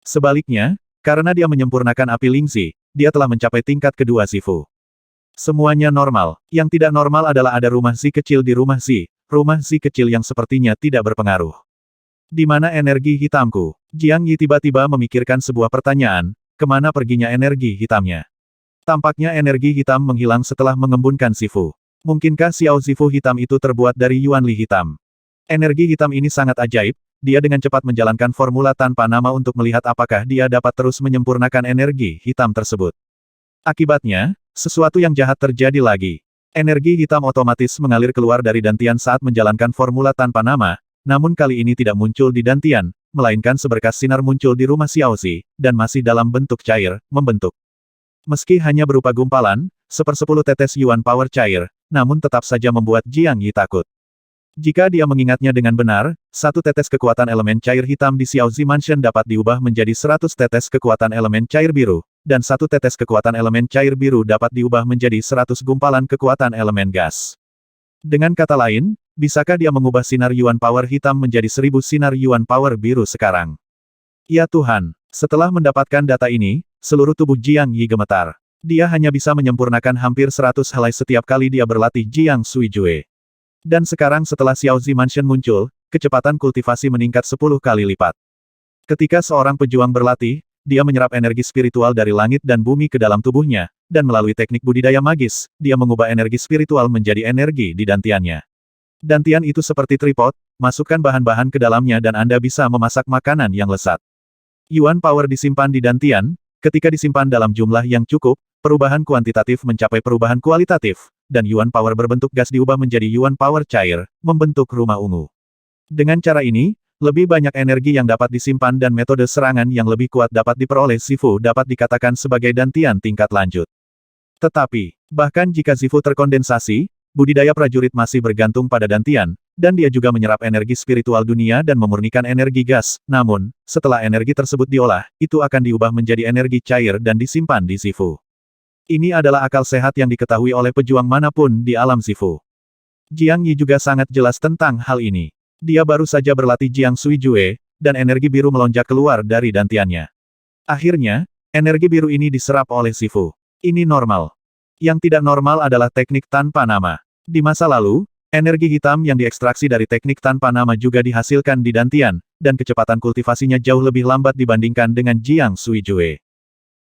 Sebaliknya, karena dia menyempurnakan api Lingzi, dia telah mencapai tingkat kedua Zifu. Semuanya normal. Yang tidak normal adalah ada rumah Zi kecil di rumah Zi kecil yang sepertinya tidak berpengaruh. Di mana energi hitamku? Jiang Yi tiba-tiba memikirkan sebuah pertanyaan, kemana perginya energi hitamnya? Tampaknya energi hitam menghilang setelah mengembunkan Zifu. Mungkinkah Xiao Zifu hitam itu terbuat dari Yuan Li hitam? Energi hitam ini sangat ajaib, dia dengan cepat menjalankan formula tanpa nama untuk melihat apakah dia dapat terus menyempurnakan energi hitam tersebut. Akibatnya, sesuatu yang jahat terjadi lagi. Energi hitam otomatis mengalir keluar dari dantian saat menjalankan formula tanpa nama, namun kali ini tidak muncul di dantian, melainkan seberkas sinar muncul di rumah Xiaozi, dan masih dalam bentuk cair, membentuk. Meski hanya berupa gumpalan, 1/10 tetes Yuan Power cair, namun tetap saja membuat Jiang Yi takut. Jika dia mengingatnya dengan benar, 1 tetes kekuatan elemen cair hitam di Xiaozi Mansion dapat diubah menjadi 100 tetes kekuatan elemen cair biru, dan satu tetes kekuatan elemen cair biru dapat diubah menjadi 100 gumpalan kekuatan elemen gas. Dengan kata lain, bisakah dia mengubah sinar Yuan Power hitam menjadi 1000 sinar Yuan Power biru sekarang? Ya Tuhan, setelah mendapatkan data ini, seluruh tubuh Jiang Yi gemetar. Dia hanya bisa menyempurnakan hampir 100 helai setiap kali dia berlatih Jiang Suijue. Dan sekarang setelah Xiao Zi Mansion muncul, kecepatan kultivasi meningkat 10 kali lipat. Ketika seorang pejuang berlatih, dia menyerap energi spiritual dari langit dan bumi ke dalam tubuhnya, dan melalui teknik budidaya magis, dia mengubah energi spiritual menjadi energi di dantiannya. Dantian itu seperti tripod, masukkan bahan-bahan ke dalamnya dan Anda bisa memasak makanan yang lezat. Yuan Power disimpan di dantian, ketika disimpan dalam jumlah yang cukup, perubahan kuantitatif mencapai perubahan kualitatif, dan Yuan Power berbentuk gas diubah menjadi Yuan Power cair, membentuk rumah ungu. Dengan cara ini, lebih banyak energi yang dapat disimpan dan metode serangan yang lebih kuat dapat diperoleh Zifu dapat dikatakan sebagai dantian tingkat lanjut. Tetapi, bahkan jika Zifu terkondensasi, budidaya prajurit masih bergantung pada dantian, dan dia juga menyerap energi spiritual dunia dan memurnikan energi gas, namun, setelah energi tersebut diolah, itu akan diubah menjadi energi cair dan disimpan di Zifu. Ini adalah akal sehat yang diketahui oleh pejuang manapun di alam Zifu. Jiang Yi juga sangat jelas tentang hal ini. Dia baru saja berlatih Jiang Suijue, dan energi biru melonjak keluar dari dantiannya. Akhirnya, energi biru ini diserap oleh Zifu. Ini normal. Yang tidak normal adalah teknik tanpa nama. Di masa lalu, energi hitam yang diekstraksi dari teknik tanpa nama juga dihasilkan di dantian, dan kecepatan kultivasinya jauh lebih lambat dibandingkan dengan Jiang Suijue.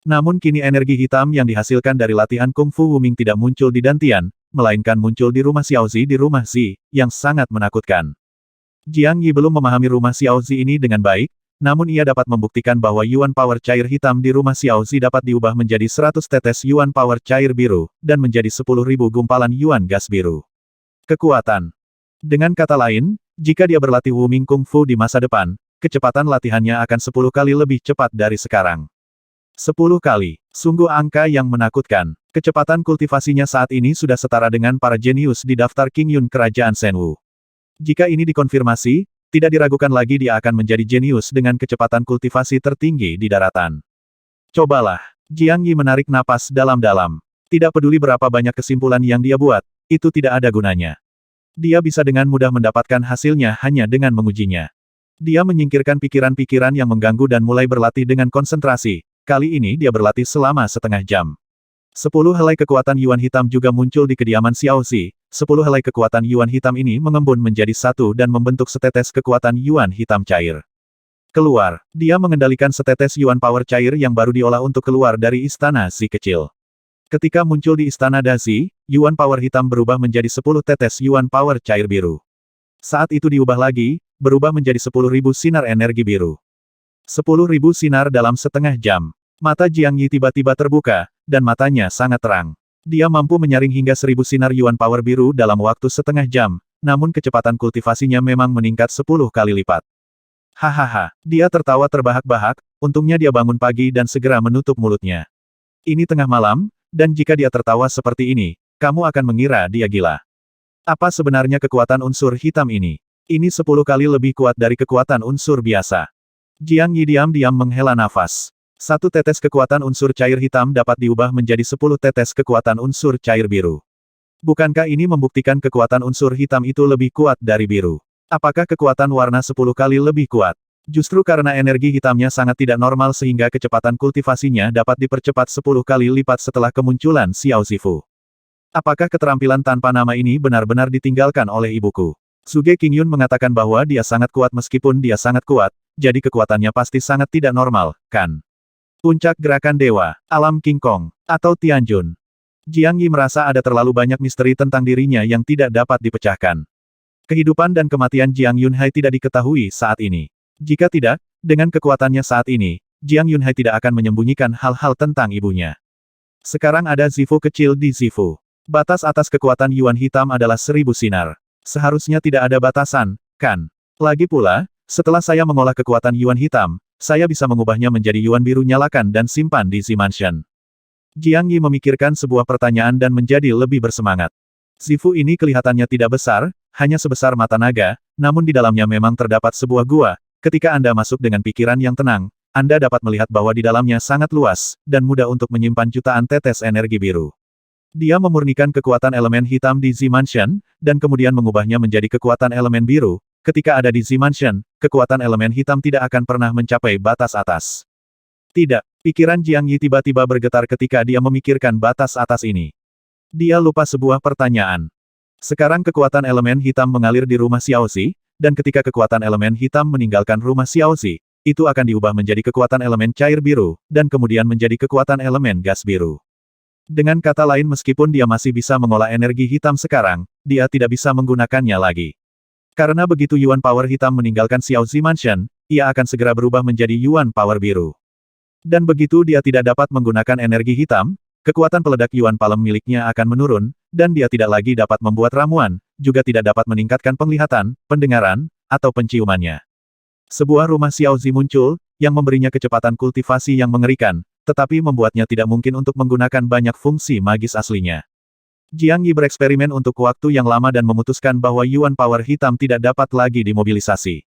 Namun kini energi hitam yang dihasilkan dari latihan Kung Fu Wuming tidak muncul di dantian, melainkan muncul di rumah Xiaozi di rumah Zi, yang sangat menakutkan. Jiang Yi belum memahami rumah Xiaozi ini dengan baik, namun ia dapat membuktikan bahwa Yuan Power cair hitam di rumah Xiaozi dapat diubah menjadi 100 tetes Yuan Power cair biru, dan menjadi 10.000 gumpalan Yuan gas biru. Kekuatan. Dengan kata lain, jika dia berlatih Wuming Kung Fu di masa depan, kecepatan latihannya akan 10 kali lebih cepat dari sekarang. 10 kali. Sungguh angka yang menakutkan. Kecepatan kultivasinya saat ini sudah setara dengan para jenius di daftar King Yun Kerajaan Shenwu. Jika ini dikonfirmasi, tidak diragukan lagi dia akan menjadi jenius dengan kecepatan kultivasi tertinggi di daratan. Cobalah. Jiang Yi menarik napas dalam-dalam. Tidak peduli berapa banyak kesimpulan yang dia buat, itu tidak ada gunanya. Dia bisa dengan mudah mendapatkan hasilnya hanya dengan mengujinya. Dia menyingkirkan pikiran-pikiran yang mengganggu dan mulai berlatih dengan konsentrasi. Kali ini dia berlatih selama setengah jam. 10 helai kekuatan Yuan hitam juga muncul di kediaman Xiaozi. 10 helai kekuatan Yuan hitam ini mengembun menjadi satu dan membentuk setetes kekuatan Yuan hitam cair. Keluar. Dia mengendalikan setetes Yuan Power cair yang baru diolah untuk keluar dari istana Zi kecil. Ketika muncul di istana Dazi, Yuan Power hitam berubah menjadi 10 tetes Yuan Power cair biru. Saat itu diubah lagi, berubah menjadi 10.000 sinar energi biru. 10.000 sinar dalam setengah jam. Mata Jiang Yi tiba-tiba terbuka, dan matanya sangat terang. Dia mampu menyaring hingga 1000 sinar Yuan Power biru dalam waktu setengah jam, namun kecepatan kultivasinya memang meningkat 10 kali lipat. Hahaha, dia tertawa terbahak-bahak, untungnya dia bangun pagi dan segera menutup mulutnya. Ini tengah malam, dan jika dia tertawa seperti ini, kamu akan mengira dia gila. Apa sebenarnya kekuatan unsur hitam ini? Ini 10 kali lebih kuat dari kekuatan unsur biasa. Jiang Yi diam-diam menghela nafas. Satu tetes kekuatan unsur cair hitam dapat diubah menjadi 10 tetes kekuatan unsur cair biru. Bukankah ini membuktikan kekuatan unsur hitam itu lebih kuat dari biru? Apakah kekuatan warna 10 kali lebih kuat? Justru karena energi hitamnya sangat tidak normal sehingga kecepatan kultivasinya dapat dipercepat 10 kali lipat setelah kemunculan Xiao Zifu. Apakah keterampilan tanpa nama ini benar-benar ditinggalkan oleh ibuku? Suge Qingyun mengatakan bahwa dia sangat kuat meskipun dia sangat kuat, jadi kekuatannya pasti sangat tidak normal, kan? Puncak gerakan dewa, alam King Kong, atau Tianjun. Jiang Yi merasa ada terlalu banyak misteri tentang dirinya yang tidak dapat dipecahkan. Kehidupan dan kematian Jiang Yunhai tidak diketahui saat ini. Jika tidak, dengan kekuatannya saat ini, Jiang Yunhai tidak akan menyembunyikan hal-hal tentang ibunya. Sekarang ada Zifu kecil di Zifu. Batas atas kekuatan Yuan hitam adalah 1000 sinar. Seharusnya tidak ada batasan, kan? Lagi pula, setelah saya mengolah kekuatan Yuan hitam, saya bisa mengubahnya menjadi Yuan biru nyalakan dan simpan di Zi Mansion. Jiang Yi memikirkan sebuah pertanyaan dan menjadi lebih bersemangat. Zifu ini kelihatannya tidak besar, hanya sebesar mata naga, namun di dalamnya memang terdapat sebuah gua. Ketika Anda masuk dengan pikiran yang tenang, Anda dapat melihat bahwa di dalamnya sangat luas, dan mudah untuk menyimpan jutaan tetes energi biru. Dia memurnikan kekuatan elemen hitam di Z-Mansion, dan kemudian mengubahnya menjadi kekuatan elemen biru. Ketika ada di Z-Mansion, kekuatan elemen hitam tidak akan pernah mencapai batas atas. Tidak, pikiran Jiang Yi tiba-tiba bergetar ketika dia memikirkan batas atas ini. Dia lupa sebuah pertanyaan. Sekarang kekuatan elemen hitam mengalir di rumah Xiaoxi, dan ketika kekuatan elemen hitam meninggalkan rumah Xiaoxi, itu akan diubah menjadi kekuatan elemen cair biru, dan kemudian menjadi kekuatan elemen gas biru. Dengan kata lain meskipun dia masih bisa mengolah energi hitam sekarang, dia tidak bisa menggunakannya lagi. Karena begitu Yuan Power hitam meninggalkan Xiaoxi Mansion, ia akan segera berubah menjadi Yuan Power biru. Dan begitu dia tidak dapat menggunakan energi hitam, kekuatan peledak Yuan Palem miliknya akan menurun, dan dia tidak lagi dapat membuat ramuan, juga tidak dapat meningkatkan penglihatan, pendengaran, atau penciumannya. Sebuah rumah Xiaoxi muncul, yang memberinya kecepatan kultivasi yang mengerikan, tetapi membuatnya tidak mungkin untuk menggunakan banyak fungsi magis aslinya. Jiang Yi bereksperimen untuk waktu yang lama dan memutuskan bahwa Yuan Power hitam tidak dapat lagi dimobilisasi.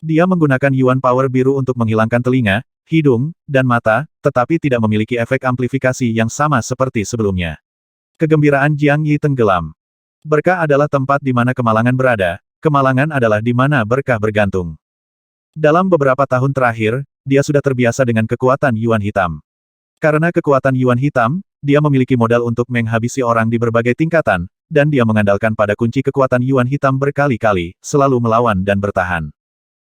Dia menggunakan Yuan Power biru untuk menghilangkan telinga, hidung, dan mata, tetapi tidak memiliki efek amplifikasi yang sama seperti sebelumnya. Kegembiraan Jiang Yi tenggelam. Berkah adalah tempat di mana kemalangan berada, kemalangan adalah di mana berkah bergantung. Dalam beberapa tahun terakhir, dia sudah terbiasa dengan kekuatan Yuan hitam. Karena kekuatan Yuan hitam, dia memiliki modal untuk menghabisi orang di berbagai tingkatan, dan dia mengandalkan pada kunci kekuatan Yuan hitam berkali-kali, selalu melawan dan bertahan.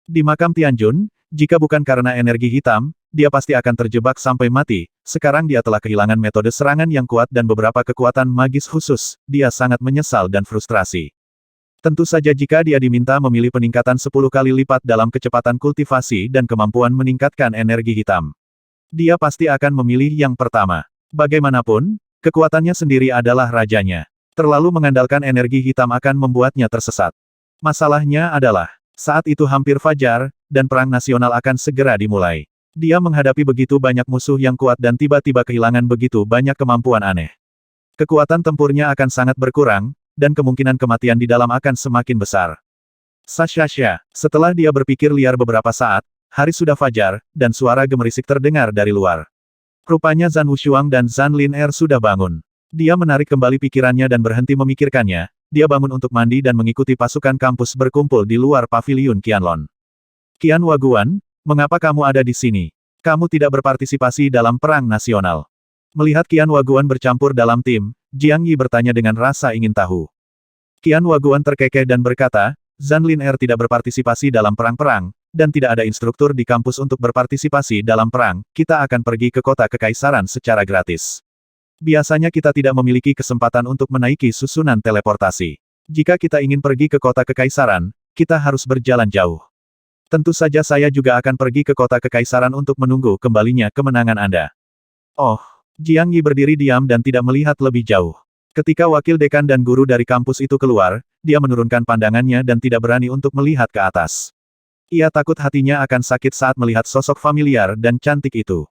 Di makam Tianjun, jika bukan karena energi hitam, dia pasti akan terjebak sampai mati. Sekarang dia telah kehilangan metode serangan yang kuat dan beberapa kekuatan magis khusus, dia sangat menyesal dan frustrasi. Tentu saja jika dia diminta memilih peningkatan 10 kali lipat dalam kecepatan kultivasi dan kemampuan meningkatkan energi hitam. Dia pasti akan memilih yang pertama. Bagaimanapun, kekuatannya sendiri adalah rajanya. Terlalu mengandalkan energi hitam akan membuatnya tersesat. Masalahnya adalah, saat itu hampir fajar, dan perang nasional akan segera dimulai. Dia menghadapi begitu banyak musuh yang kuat dan tiba-tiba kehilangan begitu banyak kemampuan aneh. Kekuatan tempurnya akan sangat berkurang, dan kemungkinan kematian di dalam akan semakin besar. Sasha, setelah dia berpikir liar beberapa saat, hari sudah fajar, dan suara gemerisik terdengar dari luar. Rupanya Zhan Wushuang dan Zhan Lin sudah bangun. Dia menarik kembali pikirannya dan berhenti memikirkannya, dia bangun untuk mandi dan mengikuti pasukan kampus berkumpul di luar paviliun Qianlong. Qian Waguan, mengapa kamu ada di sini? Kamu tidak berpartisipasi dalam perang nasional. Melihat Qian Waguan bercampur dalam tim, Jiang Yi bertanya dengan rasa ingin tahu. Qian Waguan terkekeh dan berkata, Zhan Lin tidak berpartisipasi dalam perang-perang, dan tidak ada instruktur di kampus untuk berpartisipasi dalam perang, kita akan pergi ke kota kekaisaran secara gratis. Biasanya kita tidak memiliki kesempatan untuk menaiki susunan teleportasi. Jika kita ingin pergi ke kota kekaisaran, kita harus berjalan jauh. Tentu saja saya juga akan pergi ke kota kekaisaran untuk menunggu kembalinya kemenangan Anda. Oh. Jiang Yi berdiri diam dan tidak melihat lebih jauh. Ketika wakil dekan dan guru dari kampus itu keluar, dia menurunkan pandangannya dan tidak berani untuk melihat ke atas. Ia takut hatinya akan sakit saat melihat sosok familiar dan cantik itu.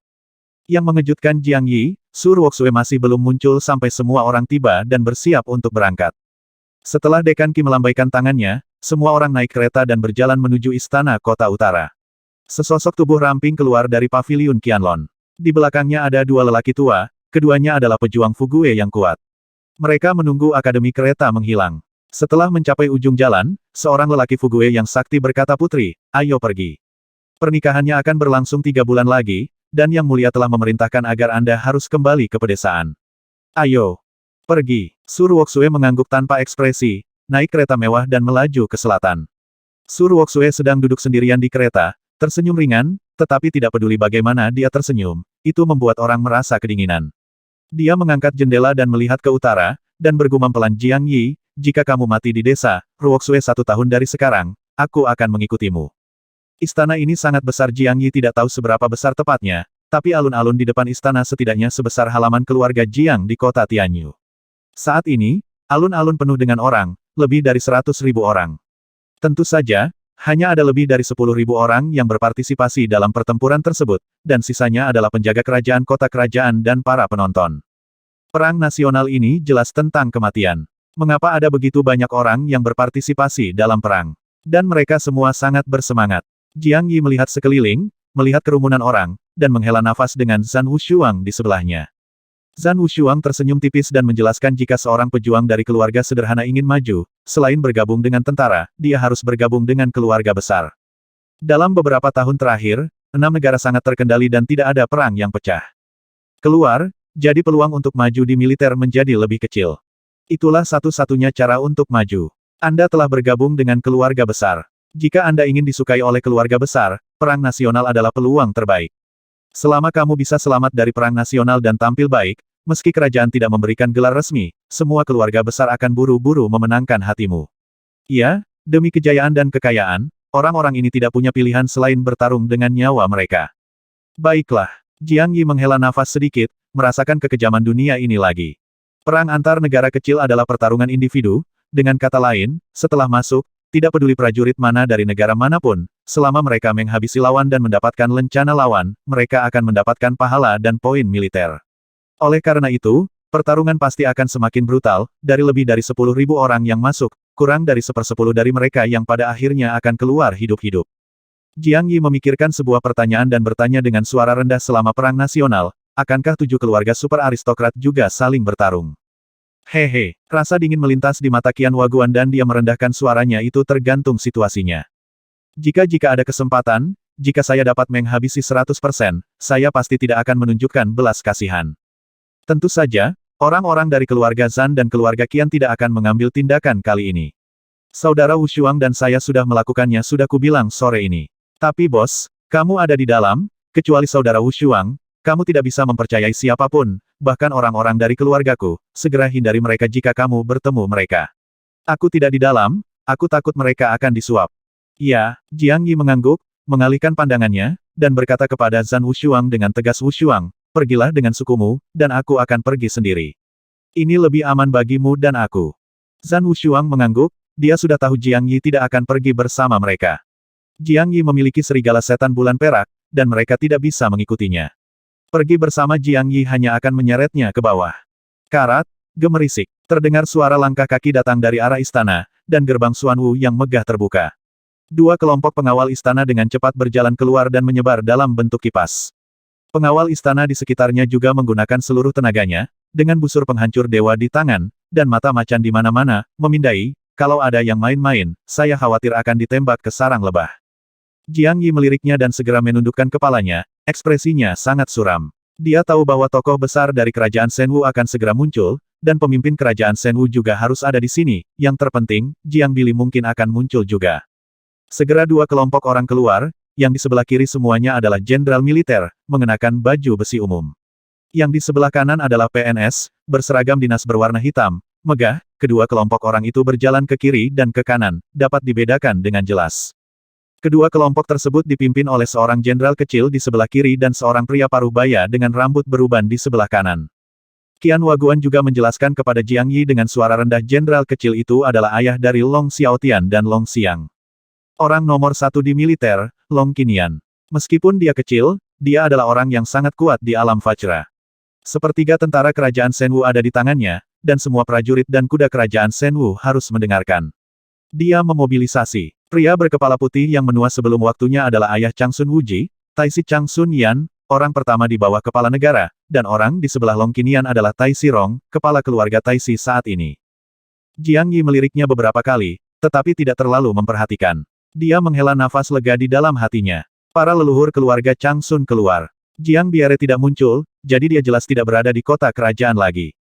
Yang mengejutkan Jiang Yi, Su Ruoxue masih belum muncul sampai semua orang tiba dan bersiap untuk berangkat. Setelah dekan Qi melambaikan tangannya, semua orang naik kereta dan berjalan menuju istana kota utara. Sesosok tubuh ramping keluar dari paviliun Qianlong. Di belakangnya ada dua lelaki tua, keduanya adalah pejuang Fugue yang kuat. Mereka menunggu akademi kereta menghilang. Setelah mencapai ujung jalan, seorang lelaki Fugue yang sakti berkata putri, ayo pergi. Pernikahannya akan berlangsung 3 bulan lagi, dan Yang Mulia telah memerintahkan agar Anda harus kembali ke pedesaan. Ayo. Pergi. Su Ruoxue mengangguk tanpa ekspresi, naik kereta mewah dan melaju ke selatan. Su Ruoxue sedang duduk sendirian di kereta, tersenyum ringan, tetapi tidak peduli bagaimana dia tersenyum, itu membuat orang merasa kedinginan. Dia mengangkat jendela dan melihat ke utara, dan bergumam pelan Jiang Yi, jika kamu mati di desa, Ruoxue 1 tahun dari sekarang, aku akan mengikutimu. Istana ini sangat besar. Jiang Yi tidak tahu seberapa besar tepatnya, tapi alun-alun di depan istana setidaknya sebesar halaman keluarga Jiang di kota Tianyu. Saat ini, alun-alun penuh dengan orang, lebih dari 100.000 orang. Tentu saja, hanya ada lebih dari 10.000 orang yang berpartisipasi dalam pertempuran tersebut, dan sisanya adalah penjaga kerajaan kota kerajaan dan para penonton. Perang nasional ini jelas tentang kematian. Mengapa ada begitu banyak orang yang berpartisipasi dalam perang? Dan mereka semua sangat bersemangat. Jiang Yi melihat sekeliling, melihat kerumunan orang, dan menghela nafas dengan Zhan Wushuang di sebelahnya. Zhan Wushuang tersenyum tipis dan menjelaskan jika seorang pejuang dari keluarga sederhana ingin maju, selain bergabung dengan tentara, dia harus bergabung dengan keluarga besar. Dalam beberapa tahun terakhir, 6 negara sangat terkendali dan tidak ada perang yang pecah. Keluar, jadi peluang untuk maju di militer menjadi lebih kecil. Itulah satu-satunya cara untuk maju. Anda telah bergabung dengan keluarga besar. Jika Anda ingin disukai oleh keluarga besar, perang nasional adalah peluang terbaik. Selama kamu bisa selamat dari perang nasional dan tampil baik, meski kerajaan tidak memberikan gelar resmi, semua keluarga besar akan buru-buru memenangkan hatimu. Ya, demi kejayaan dan kekayaan, orang-orang ini tidak punya pilihan selain bertarung dengan nyawa mereka. Baiklah, Jiang Yi menghela nafas sedikit, merasakan kekejaman dunia ini lagi. Perang antar negara kecil adalah pertarungan individu, dengan kata lain, setelah masuk, tidak peduli prajurit mana dari negara manapun, selama mereka menghabisi lawan dan mendapatkan lencana lawan, mereka akan mendapatkan pahala dan poin militer. Oleh karena itu, pertarungan pasti akan semakin brutal, dari lebih dari 10.000 orang yang masuk, kurang dari 1/10 dari mereka yang pada akhirnya akan keluar hidup-hidup. Jiang Yi memikirkan sebuah pertanyaan dan bertanya dengan suara rendah selama perang nasional, akankah 7 keluarga super aristokrat juga saling bertarung? Hehe, rasa dingin melintas di mata Qian Waguan dan dia merendahkan suaranya itu tergantung situasinya. Jika ada kesempatan, jika saya dapat menghabisi 100%, saya pasti tidak akan menunjukkan belas kasihan. Tentu saja, orang-orang dari keluarga Zhan dan keluarga Qian tidak akan mengambil tindakan kali ini. Saudara Wushuang dan saya sudah melakukannya sudah kubilang sore ini. Tapi bos, kamu ada di dalam, kecuali saudara Wushuang, kamu tidak bisa mempercayai siapapun, bahkan orang-orang dari keluargaku, segera hindari mereka jika kamu bertemu mereka. Aku tidak di dalam, aku takut mereka akan disuap. Ya, Jiang Yi mengangguk, mengalihkan pandangannya, dan berkata kepada Zhan Wushuang dengan tegas, Wushuang, pergilah dengan sukumu, dan aku akan pergi sendiri. Ini lebih aman bagimu dan aku. Zhan Wushuang mengangguk, dia sudah tahu Jiang Yi tidak akan pergi bersama mereka. Jiang Yi memiliki serigala setan bulan perak, dan mereka tidak bisa mengikutinya. Pergi bersama Jiang Yi hanya akan menyeretnya ke bawah. Karat, gemerisik. Terdengar suara langkah kaki datang dari arah istana, dan gerbang Xuanwu yang megah terbuka. 2 kelompok pengawal istana dengan cepat berjalan keluar dan menyebar dalam bentuk kipas. Pengawal istana di sekitarnya juga menggunakan seluruh tenaganya, dengan busur penghancur dewa di tangan, dan mata macan di mana-mana, memindai, kalau ada yang main-main, saya khawatir akan ditembak ke sarang lebah. Jiang Yi meliriknya dan segera menundukkan kepalanya, ekspresinya sangat suram. Dia tahu bahwa tokoh besar dari kerajaan Shenwu akan segera muncul, dan pemimpin kerajaan Shenwu juga harus ada di sini, yang terpenting, Jiang Bili mungkin akan muncul juga. Segera 2 kelompok orang keluar, yang di sebelah kiri semuanya adalah jenderal militer, mengenakan baju besi umum. Yang di sebelah kanan adalah PNS, berseragam dinas berwarna hitam, megah, kedua kelompok orang itu berjalan ke kiri dan ke kanan, dapat dibedakan dengan jelas. Kedua kelompok tersebut dipimpin oleh seorang jenderal kecil di sebelah kiri dan seorang pria paruh baya dengan rambut beruban di sebelah kanan. Qian Waguan juga menjelaskan kepada Jiang Yi dengan suara rendah jenderal kecil itu adalah ayah dari Long Xiaotian dan Long Xiang. Orang nomor 1 di militer, Long Qinian. Meskipun dia kecil, dia adalah orang yang sangat kuat di alam Vajra. Sepertiga tentara kerajaan Shenwu ada di tangannya, dan semua prajurit dan kuda kerajaan Shenwu harus mendengarkan. Dia memobilisasi. Pria berkepala putih yang menua sebelum waktunya adalah ayah Changsun Wuji, Taisi Changsun Yan, orang pertama di bawah kepala negara, dan orang di sebelah Long Qinian adalah Taisi Rong, kepala keluarga Taisi saat ini. Jiang Yi meliriknya beberapa kali, tetapi tidak terlalu memperhatikan. Dia menghela nafas lega di dalam hatinya. Para leluhur keluarga Changsun keluar. Jiang Biere tidak muncul, jadi dia jelas tidak berada di kota kerajaan lagi.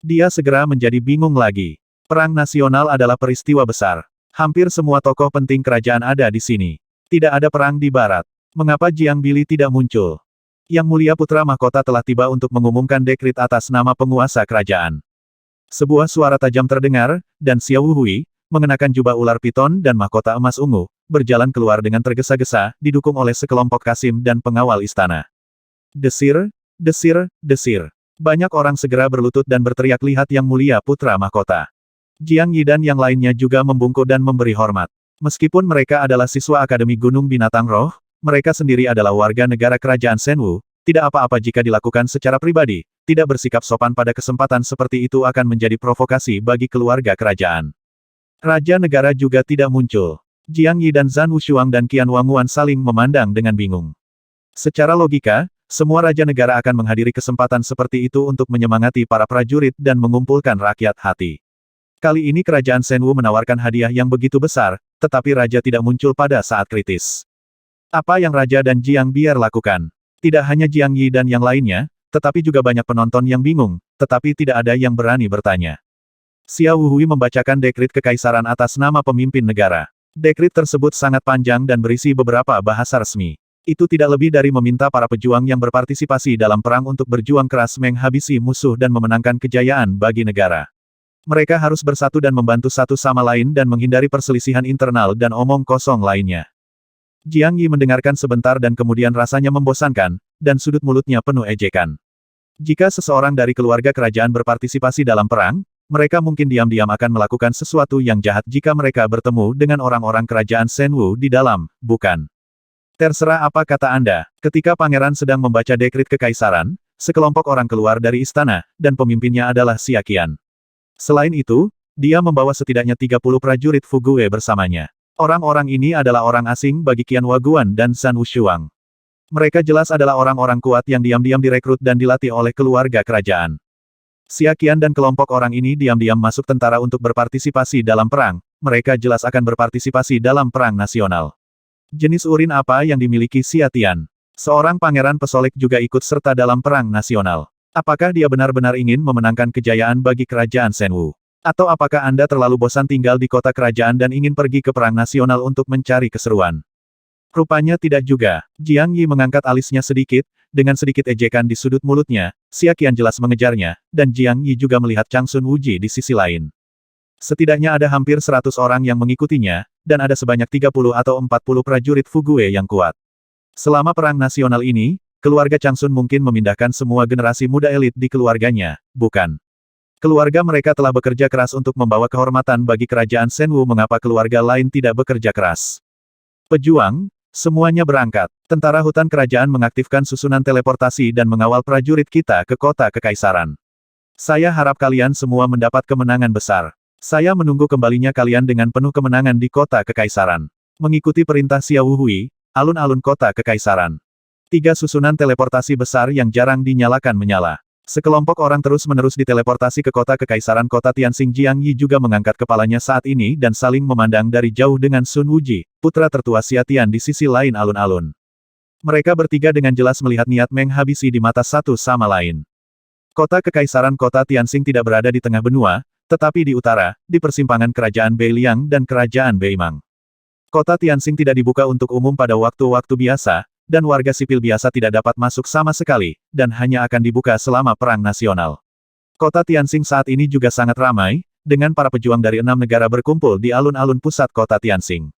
Dia segera menjadi bingung lagi. Perang nasional adalah peristiwa besar. Hampir semua tokoh penting kerajaan ada di sini. Tidak ada perang di barat. Mengapa Jiang Bili tidak muncul? Yang Mulia Putra Mahkota telah tiba untuk mengumumkan dekrit atas nama penguasa kerajaan. Sebuah suara tajam terdengar, dan Xiao Wuhui, mengenakan jubah ular piton dan mahkota emas ungu, berjalan keluar dengan tergesa-gesa, didukung oleh sekelompok kasim dan pengawal istana. Desir, desir, desir. Banyak orang segera berlutut dan berteriak lihat Yang Mulia Putra Mahkota. Jiang Yi dan yang lainnya juga membungkuk dan memberi hormat. Meskipun mereka adalah siswa Akademi Gunung Binatang Roh, mereka sendiri adalah warga negara kerajaan Shenwu, tidak apa-apa jika dilakukan secara pribadi, tidak bersikap sopan pada kesempatan seperti itu akan menjadi provokasi bagi keluarga kerajaan. Raja negara juga tidak muncul. Jiang Yi dan Zhan Wushuang dan Qian Wanguan saling memandang dengan bingung. Secara logika, semua raja negara akan menghadiri kesempatan seperti itu untuk menyemangati para prajurit dan mengumpulkan rakyat hati. Kali ini kerajaan Shenwu menawarkan hadiah yang begitu besar, tetapi raja tidak muncul pada saat kritis. Apa yang raja dan Jiang Bier lakukan? Tidak hanya Jiang Yi dan yang lainnya, tetapi juga banyak penonton yang bingung, tetapi tidak ada yang berani bertanya. Xiao Wuhui membacakan dekrit kekaisaran atas nama pemimpin negara. Dekrit tersebut sangat panjang dan berisi beberapa bahasa resmi. Itu tidak lebih dari meminta para pejuang yang berpartisipasi dalam perang untuk berjuang keras menghabisi musuh dan memenangkan kejayaan bagi negara. Mereka harus bersatu dan membantu satu sama lain dan menghindari perselisihan internal dan omong kosong lainnya. Jiang Yi mendengarkan sebentar dan kemudian rasanya membosankan, dan sudut mulutnya penuh ejekan. Jika seseorang dari keluarga kerajaan berpartisipasi dalam perang, mereka mungkin diam-diam akan melakukan sesuatu yang jahat jika mereka bertemu dengan orang-orang kerajaan Shenwu di dalam, bukan? Terserah apa kata Anda, ketika pangeran sedang membaca dekrit kekaisaran, sekelompok orang keluar dari istana, dan pemimpinnya adalah Xia Qian. Selain itu, dia membawa setidaknya 30 prajurit Fugue bersamanya. Orang-orang ini adalah orang asing bagi Qian Waguan dan Zhan Wushuang. Mereka jelas adalah orang-orang kuat yang diam-diam direkrut dan dilatih oleh keluarga kerajaan. Xia Qian dan kelompok orang ini diam-diam masuk tentara untuk berpartisipasi dalam perang, mereka jelas akan berpartisipasi dalam perang nasional. Jenis urin apa yang dimiliki Xia Tian? Seorang pangeran pesolek juga ikut serta dalam perang nasional. Apakah dia benar-benar ingin memenangkan kejayaan bagi kerajaan Shenwu? Atau apakah Anda terlalu bosan tinggal di kota kerajaan dan ingin pergi ke perang nasional untuk mencari keseruan? Rupanya tidak juga. Jiang Yi mengangkat alisnya sedikit, dengan sedikit ejekan di sudut mulutnya, Xia Qian jelas mengejarnya, dan Jiang Yi juga melihat Chang Sun Wuji di sisi lain. Setidaknya ada hampir 100 orang yang mengikutinya, dan ada sebanyak 30 atau 40 prajurit Fugue yang kuat. Selama perang nasional ini, keluarga Chang Sun mungkin memindahkan semua generasi muda elit di keluarganya, bukan? Keluarga mereka telah bekerja keras untuk membawa kehormatan bagi kerajaan Shenwu. Mengapa keluarga lain tidak bekerja keras? Pejuang, semuanya berangkat. Tentara hutan kerajaan mengaktifkan susunan teleportasi dan mengawal prajurit kita ke kota kekaisaran. Saya harap kalian semua mendapat kemenangan besar. Saya menunggu kembalinya kalian dengan penuh kemenangan di kota kekaisaran. Mengikuti perintah Xiao Wuhui, alun-alun kota kekaisaran. 3 susunan teleportasi besar yang jarang dinyalakan menyala. Sekelompok orang terus-menerus diteleportasi ke kota kekaisaran kota Tianxing. Jiang Yi juga mengangkat kepalanya saat ini dan saling memandang dari jauh dengan Sun Wuji, putra tertua Xia Tian di sisi lain alun-alun. Mereka bertiga dengan jelas melihat niat menghabisi di mata satu sama lain. Kota kekaisaran kota Tianxing tidak berada di tengah benua, tetapi di utara, di persimpangan kerajaan Beiliang dan kerajaan Beimang. Kota Tianxing tidak dibuka untuk umum pada waktu-waktu biasa, dan warga sipil biasa tidak dapat masuk sama sekali, dan hanya akan dibuka selama perang nasional. Kota Tianxing saat ini juga sangat ramai, dengan para pejuang dari 6 negara berkumpul di alun-alun pusat kota Tianxing.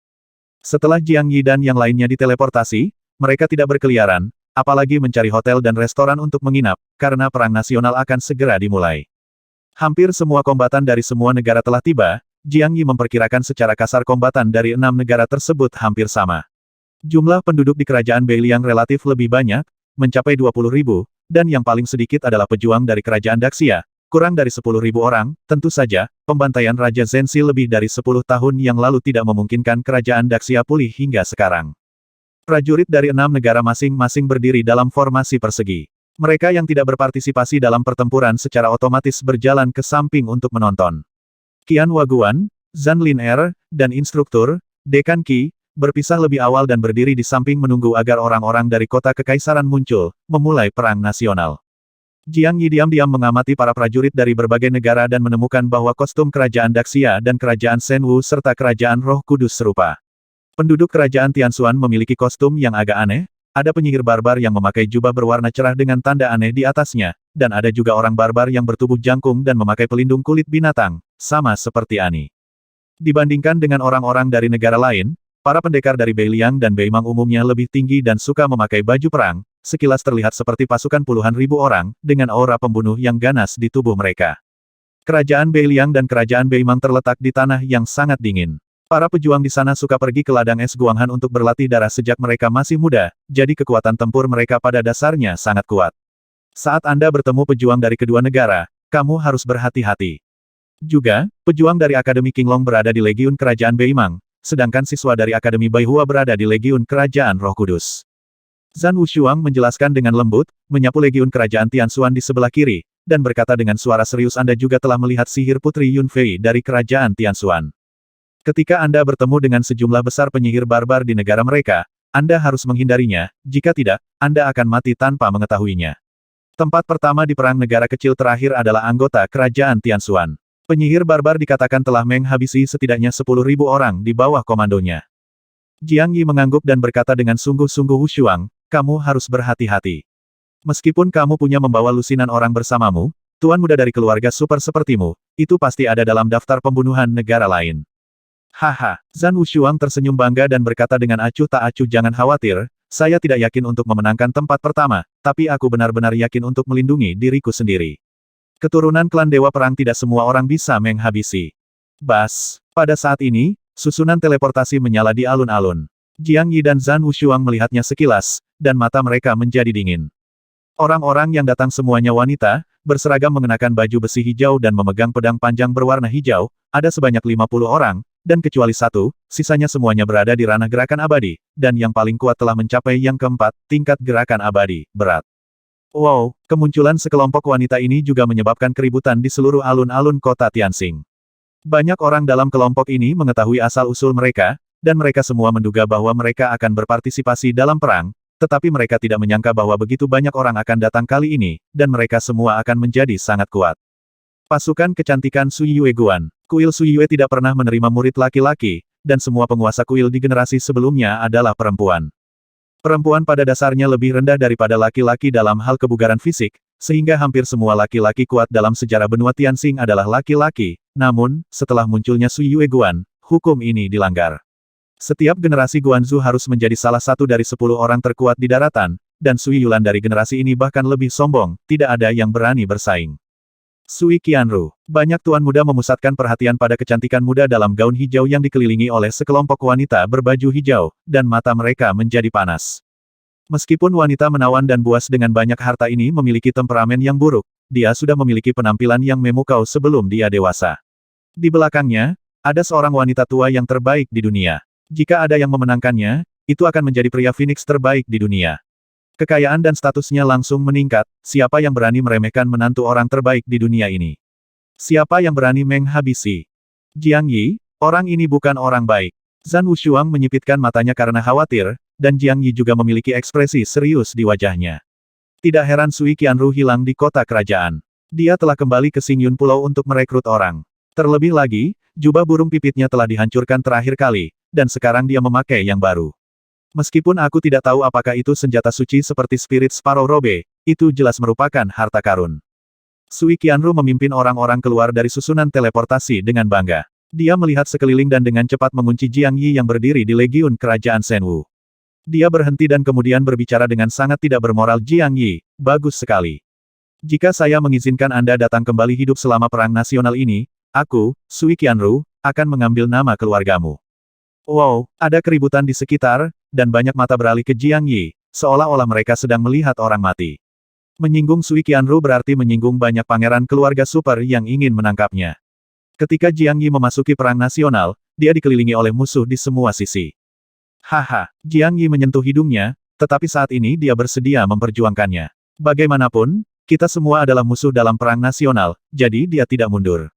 Setelah Jiang Yi dan yang lainnya diteleportasi, mereka tidak berkeliaran, apalagi mencari hotel dan restoran untuk menginap, karena perang nasional akan segera dimulai. Hampir semua kombatan dari semua negara telah tiba. Jiang Yi memperkirakan secara kasar kombatan dari 6 negara tersebut hampir sama. Jumlah penduduk di kerajaan Beiliang relatif lebih banyak, mencapai 20.000, dan yang paling sedikit adalah pejuang dari kerajaan Daxia, kurang dari 10.000 orang. Tentu saja, pembantaian Raja Zhenxi lebih dari 10 tahun yang lalu tidak memungkinkan kerajaan Daxia pulih hingga sekarang. Prajurit dari 6 negara masing-masing berdiri dalam formasi persegi. Mereka yang tidak berpartisipasi dalam pertempuran secara otomatis berjalan ke samping untuk menonton. Qian Waguan, Zhan Lin dan instruktur, Dekan Qi, berpisah lebih awal dan berdiri di samping menunggu agar orang-orang dari kota kekaisaran muncul, memulai perang nasional. Jiang Yi diam-diam mengamati para prajurit dari berbagai negara dan menemukan bahwa kostum kerajaan Daxia dan kerajaan Shenwu serta kerajaan Roh Kudus serupa. Penduduk kerajaan Tianxuan memiliki kostum yang agak aneh, ada penyihir barbar yang memakai jubah berwarna cerah dengan tanda aneh di atasnya, dan ada juga orang barbar yang bertubuh jangkung dan memakai pelindung kulit binatang, sama seperti Ani. Dibandingkan dengan orang-orang dari negara lain, para pendekar dari Beiliang dan Beimang umumnya lebih tinggi dan suka memakai baju perang, sekilas terlihat seperti pasukan puluhan ribu orang, dengan aura pembunuh yang ganas di tubuh mereka. Kerajaan Beiliang dan kerajaan Beimang terletak di tanah yang sangat dingin. Para pejuang di sana suka pergi ke ladang es Guanghan untuk berlatih darah sejak mereka masih muda, jadi kekuatan tempur mereka pada dasarnya sangat kuat. Saat Anda bertemu pejuang dari kedua negara, kamu harus berhati-hati. Juga, pejuang dari Akademi Qinglong berada di Legiun Kerajaan Beimang, sedangkan siswa dari Akademi Baihua berada di Legiun Kerajaan Roh Kudus. Zhan Wushuang menjelaskan dengan lembut, menyapu legiun kerajaan Tianxuan di sebelah kiri, dan berkata dengan suara serius, Anda juga telah melihat sihir Putri Yunfei dari kerajaan Tianxuan. Ketika Anda bertemu dengan sejumlah besar penyihir barbar di negara mereka, Anda harus menghindarinya, jika tidak, Anda akan mati tanpa mengetahuinya. Tempat pertama di perang negara kecil terakhir adalah anggota kerajaan Tianxuan. Penyihir barbar dikatakan telah menghabisi setidaknya 10.000 orang di bawah komandonya. Jiang Yi mengangguk dan berkata dengan sungguh-sungguh, Wushuang, kamu harus berhati-hati. Meskipun kamu punya membawa lusinan orang bersamamu, tuan muda dari keluarga super sepertimu, itu pasti ada dalam daftar pembunuhan negara lain. Haha, Zhan Wushuang tersenyum bangga dan berkata dengan acuh tak acuh, jangan khawatir, saya tidak yakin untuk memenangkan tempat pertama, tapi aku benar-benar yakin untuk melindungi diriku sendiri. Keturunan klan Dewa Perang tidak semua orang bisa menghabisi. Bas, pada saat ini, susunan teleportasi menyala di alun-alun. Jiang Yi dan Zhan Wushuang melihatnya sekilas, dan mata mereka menjadi dingin. Orang-orang yang datang semuanya wanita, berseragam mengenakan baju besi hijau dan memegang pedang panjang berwarna hijau, ada sebanyak 50 orang, dan kecuali satu, sisanya semuanya berada di ranah gerakan abadi, dan yang paling kuat telah mencapai yang keempat, tingkat gerakan abadi, berat. Wow, kemunculan sekelompok wanita ini juga menyebabkan keributan di seluruh alun-alun kota Tianxing. Banyak orang dalam kelompok ini mengetahui asal-usul mereka, dan mereka semua menduga bahwa mereka akan berpartisipasi dalam perang, tetapi mereka tidak menyangka bahwa begitu banyak orang akan datang kali ini, dan mereka semua akan menjadi sangat kuat. Pasukan kecantikan Sui Yue Guan. Kuil Sui Yue tidak pernah menerima murid laki-laki, dan semua penguasa kuil di generasi sebelumnya adalah perempuan. Perempuan pada dasarnya lebih rendah daripada laki-laki dalam hal kebugaran fisik, sehingga hampir semua laki-laki kuat dalam sejarah benua Tianxing adalah laki-laki. Namun, setelah munculnya Sui Yue Guan, hukum ini dilanggar. Setiap generasi Guanzu harus menjadi salah satu dari 10 orang terkuat di daratan, dan Sui Yulan dari generasi ini bahkan lebih sombong, tidak ada yang berani bersaing. Sui Qianru. Banyak tuan muda memusatkan perhatian pada kecantikan muda dalam gaun hijau yang dikelilingi oleh sekelompok wanita berbaju hijau, dan mata mereka menjadi panas. Meskipun wanita menawan dan buas dengan banyak harta ini memiliki temperamen yang buruk, dia sudah memiliki penampilan yang memukau sebelum dia dewasa. Di belakangnya, ada seorang wanita tua yang terbaik di dunia. Jika ada yang memenangkannya, itu akan menjadi pria Phoenix terbaik di dunia. Kekayaan dan statusnya langsung meningkat, siapa yang berani meremehkan menantu orang terbaik di dunia ini? Siapa yang berani menghabisi? Jiang Yi, orang ini bukan orang baik. Zhan Wushuang menyipitkan matanya karena khawatir, dan Jiang Yi juga memiliki ekspresi serius di wajahnya. Tidak heran Sui Qianru hilang di kota kerajaan. Dia telah kembali ke Xingyun Pulau untuk merekrut orang. Terlebih lagi, jubah burung pipitnya telah dihancurkan terakhir kali, dan sekarang dia memakai yang baru. Meskipun aku tidak tahu apakah itu senjata suci seperti Spirit Sparrow Robe, itu jelas merupakan harta karun. Sui Qianru memimpin orang-orang keluar dari susunan teleportasi dengan bangga. Dia melihat sekeliling dan dengan cepat mengunci Jiang Yi yang berdiri di legiun kerajaan Shenwu. Dia berhenti dan kemudian berbicara dengan sangat tidak bermoral, Jiang Yi, bagus sekali. Jika saya mengizinkan Anda datang kembali hidup selama perang nasional ini, aku, Sui Qianru, akan mengambil nama keluargamu. Wow, ada keributan di sekitar, dan banyak mata beralih ke Jiang Yi, seolah-olah mereka sedang melihat orang mati. Menyinggung Sui Qianru berarti menyinggung banyak pangeran keluarga super yang ingin menangkapnya. Ketika Jiang Yi memasuki perang nasional, dia dikelilingi oleh musuh di semua sisi. Haha, Jiang Yi menyentuh hidungnya, tetapi saat ini dia bersedia memperjuangkannya. Bagaimanapun, kita semua adalah musuh dalam perang nasional, jadi dia tidak mundur.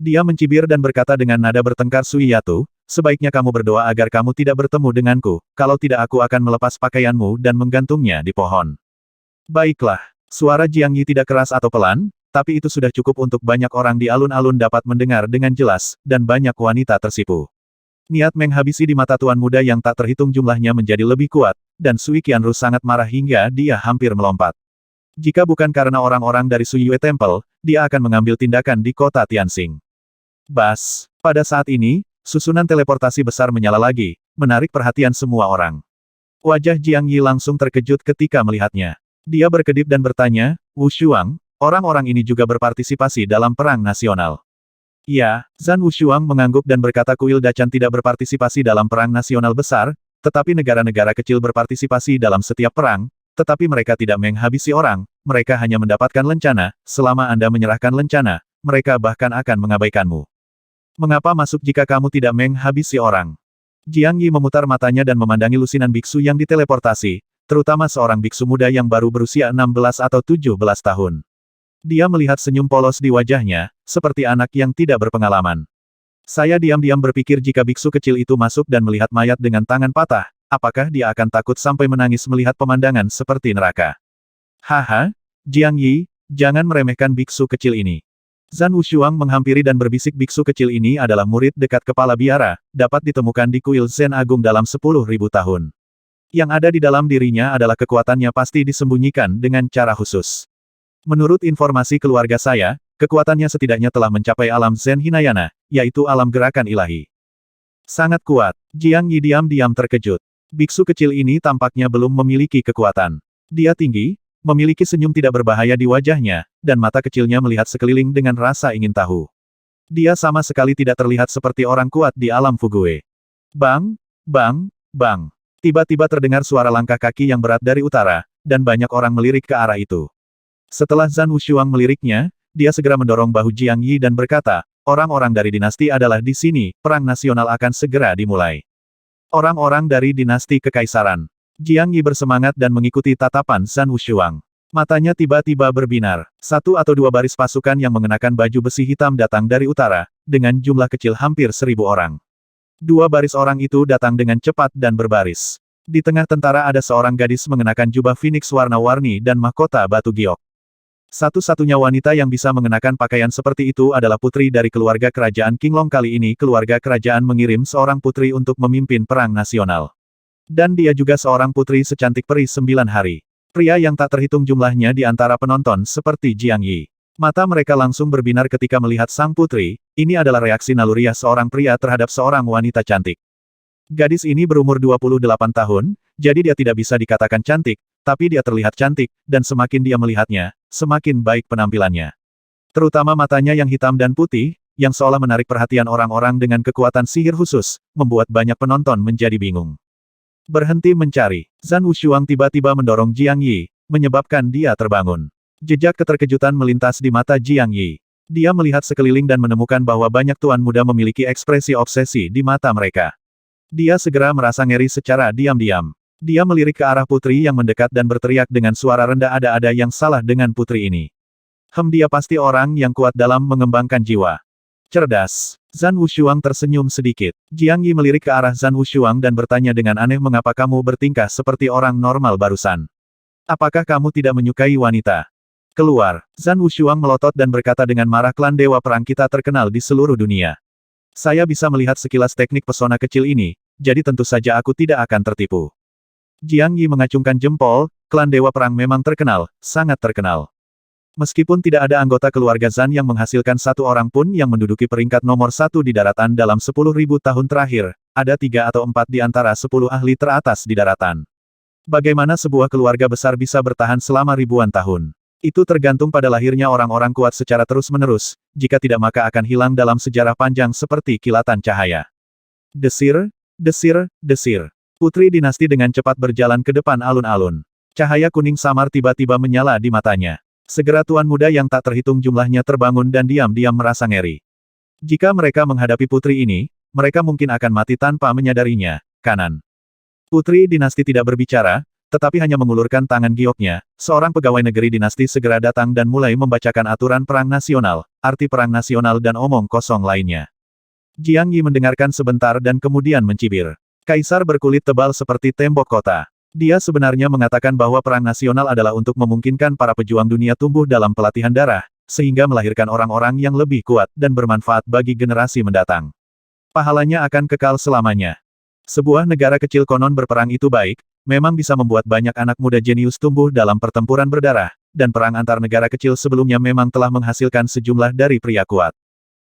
Dia mencibir dan berkata dengan nada bertengkar, Sui Yatu, sebaiknya kamu berdoa agar kamu tidak bertemu denganku, kalau tidak aku akan melepas pakaianmu dan menggantungnya di pohon. Baiklah, suara Jiang Yi tidak keras atau pelan, tapi itu sudah cukup untuk banyak orang di alun-alun dapat mendengar dengan jelas, dan banyak wanita tersipu. Niat menghabisi di mata tuan muda yang tak terhitung jumlahnya menjadi lebih kuat, dan Sui Qianru sangat marah hingga dia hampir melompat. Jika bukan karena orang-orang dari Sui Yue Temple, dia akan mengambil tindakan di kota Tianxing. Bas, pada saat ini, susunan teleportasi besar menyala lagi, menarik perhatian semua orang. Wajah Jiang Yi langsung terkejut ketika melihatnya. Dia berkedip dan bertanya, Wushuang, orang-orang ini juga berpartisipasi dalam perang nasional. Ya, Zhan Wushuang mengangguk dan berkata kuil Dachan tidak berpartisipasi dalam perang nasional besar, tetapi negara-negara kecil berpartisipasi dalam setiap perang, tetapi mereka tidak menghabisi orang, mereka hanya mendapatkan lencana, selama Anda menyerahkan lencana, mereka bahkan akan mengabaikanmu. Mengapa masuk jika kamu tidak menghabisi orang? Jiang Yi memutar matanya dan memandangi lusinan biksu yang diteleportasi, terutama seorang biksu muda yang baru berusia 16 atau 17 tahun. Dia melihat senyum polos di wajahnya, seperti anak yang tidak berpengalaman. Saya diam-diam berpikir jika biksu kecil itu masuk dan melihat mayat dengan tangan patah, apakah dia akan takut sampai menangis melihat pemandangan seperti neraka? Haha, Jiang Yi, jangan meremehkan biksu kecil ini. Zhan Wushuang menghampiri dan berbisik biksu kecil ini adalah murid dekat kepala biara, dapat ditemukan di kuil Zen Agung dalam 10.000 tahun. Yang ada di dalam dirinya adalah kekuatannya pasti disembunyikan dengan cara khusus. Menurut informasi keluarga saya, kekuatannya setidaknya telah mencapai alam Zen Hinayana, yaitu alam gerakan ilahi. Sangat kuat. Jiang Yi diam-diam terkejut. Biksu kecil ini tampaknya belum memiliki kekuatan. Dia tinggi, memiliki senyum tidak berbahaya di wajahnya, dan mata kecilnya melihat sekeliling dengan rasa ingin tahu. Dia sama sekali tidak terlihat seperti orang kuat di alam Fugue. Bang, bang, bang. Tiba-tiba terdengar suara langkah kaki yang berat dari utara, dan banyak orang melirik ke arah itu. Setelah Zhan Wushuang meliriknya, dia segera mendorong bahu Jiang Yi dan berkata, orang-orang dari dinasti adalah di sini, perang nasional akan segera dimulai. Orang-orang dari dinasti kekaisaran. Jiang Yi bersemangat dan mengikuti tatapan Zhan Wushuang. Matanya tiba-tiba berbinar. 1 atau 2 baris pasukan yang mengenakan baju besi hitam datang dari utara, dengan jumlah kecil hampir 1.000 orang. 2 baris orang itu datang dengan cepat dan berbaris. Di tengah tentara ada seorang gadis mengenakan jubah Phoenix warna-warni dan mahkota batu giok. Satu-satunya wanita yang bisa mengenakan pakaian seperti itu adalah putri dari keluarga kerajaan Qinglong. Kali ini keluarga kerajaan mengirim seorang putri untuk memimpin perang nasional. Dan dia juga seorang putri secantik peri 9 hari. Pria yang tak terhitung jumlahnya di antara penonton seperti Jiang Yi. Mata mereka langsung berbinar ketika melihat sang putri, ini adalah reaksi naluriah seorang pria terhadap seorang wanita cantik. Gadis ini berumur 28 tahun, jadi dia tidak bisa dikatakan cantik, tapi dia terlihat cantik, dan semakin dia melihatnya, semakin baik penampilannya. Terutama matanya yang hitam dan putih, yang seolah menarik perhatian orang-orang dengan kekuatan sihir khusus, membuat banyak penonton menjadi bingung. Berhenti mencari. Zhan Wushuang tiba-tiba mendorong Jiang Yi, menyebabkan dia terbangun. Jejak keterkejutan melintas di mata Jiang Yi. Dia melihat sekeliling dan menemukan bahwa banyak tuan muda memiliki ekspresi obsesi di mata mereka. Dia segera merasa ngeri secara diam-diam. Dia melirik ke arah putri yang mendekat dan berteriak dengan suara rendah, ada yang salah dengan putri ini. Dia pasti orang yang kuat dalam mengembangkan jiwa. Cerdas. Zhan Wushuang tersenyum sedikit. Jiang Yi melirik ke arah Zhan Wushuang dan bertanya dengan aneh, mengapa kamu bertingkah seperti orang normal barusan? Apakah kamu tidak menyukai wanita? Keluar. Zhan Wushuang melotot dan berkata dengan marah, klan Dewa Perang kita terkenal di seluruh dunia. Saya bisa melihat sekilas teknik pesona kecil ini, jadi tentu saja aku tidak akan tertipu. Jiang Yi mengacungkan jempol, klan Dewa Perang memang terkenal, sangat terkenal. Meskipun tidak ada anggota keluarga Zhan yang menghasilkan satu orang pun yang menduduki peringkat nomor 1 di daratan dalam 10.000 tahun terakhir, ada 3 atau 4 di antara 10 ahli teratas di daratan. Bagaimana sebuah keluarga besar bisa bertahan selama ribuan tahun? Itu tergantung pada lahirnya orang-orang kuat secara terus-menerus, jika tidak maka akan hilang dalam sejarah panjang seperti kilatan cahaya. Desir, desir, desir. Putri dinasti dengan cepat berjalan ke depan alun-alun. Cahaya kuning samar tiba-tiba menyala di matanya. Segera tuan muda yang tak terhitung jumlahnya terbangun dan diam-diam merasa ngeri. Jika mereka menghadapi putri ini, mereka mungkin akan mati tanpa menyadarinya. Kanan. Putri dinasti tidak berbicara, tetapi hanya mengulurkan tangan gioknya. Seorang pegawai negeri dinasti segera datang dan mulai membacakan aturan perang nasional, arti perang nasional dan omong kosong lainnya. Jiang Yi mendengarkan sebentar dan kemudian mencibir. Kaisar berkulit tebal seperti tembok kota. Dia sebenarnya mengatakan bahwa perang nasional adalah untuk memungkinkan para pejuang dunia tumbuh dalam pelatihan darah, sehingga melahirkan orang-orang yang lebih kuat dan bermanfaat bagi generasi mendatang. Pahalanya akan kekal selamanya. Sebuah negara kecil konon berperang itu baik, memang bisa membuat banyak anak muda jenius tumbuh dalam pertempuran berdarah, dan perang antar negara kecil sebelumnya memang telah menghasilkan sejumlah dari pria kuat.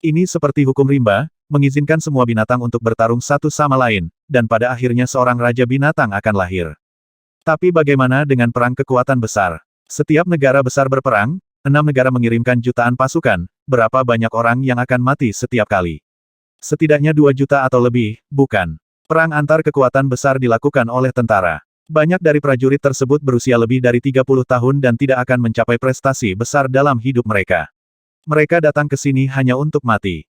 Ini seperti hukum rimba, mengizinkan semua binatang untuk bertarung satu sama lain, dan pada akhirnya seorang raja binatang akan lahir. Tapi bagaimana dengan perang kekuatan besar? Setiap negara besar berperang, 6 negara mengirimkan jutaan pasukan, berapa banyak orang yang akan mati setiap kali? Setidaknya 2 juta atau lebih, bukan? Perang antar kekuatan besar dilakukan oleh tentara. Banyak dari prajurit tersebut berusia lebih dari 30 tahun dan tidak akan mencapai prestasi besar dalam hidup mereka. Mereka datang ke sini hanya untuk mati.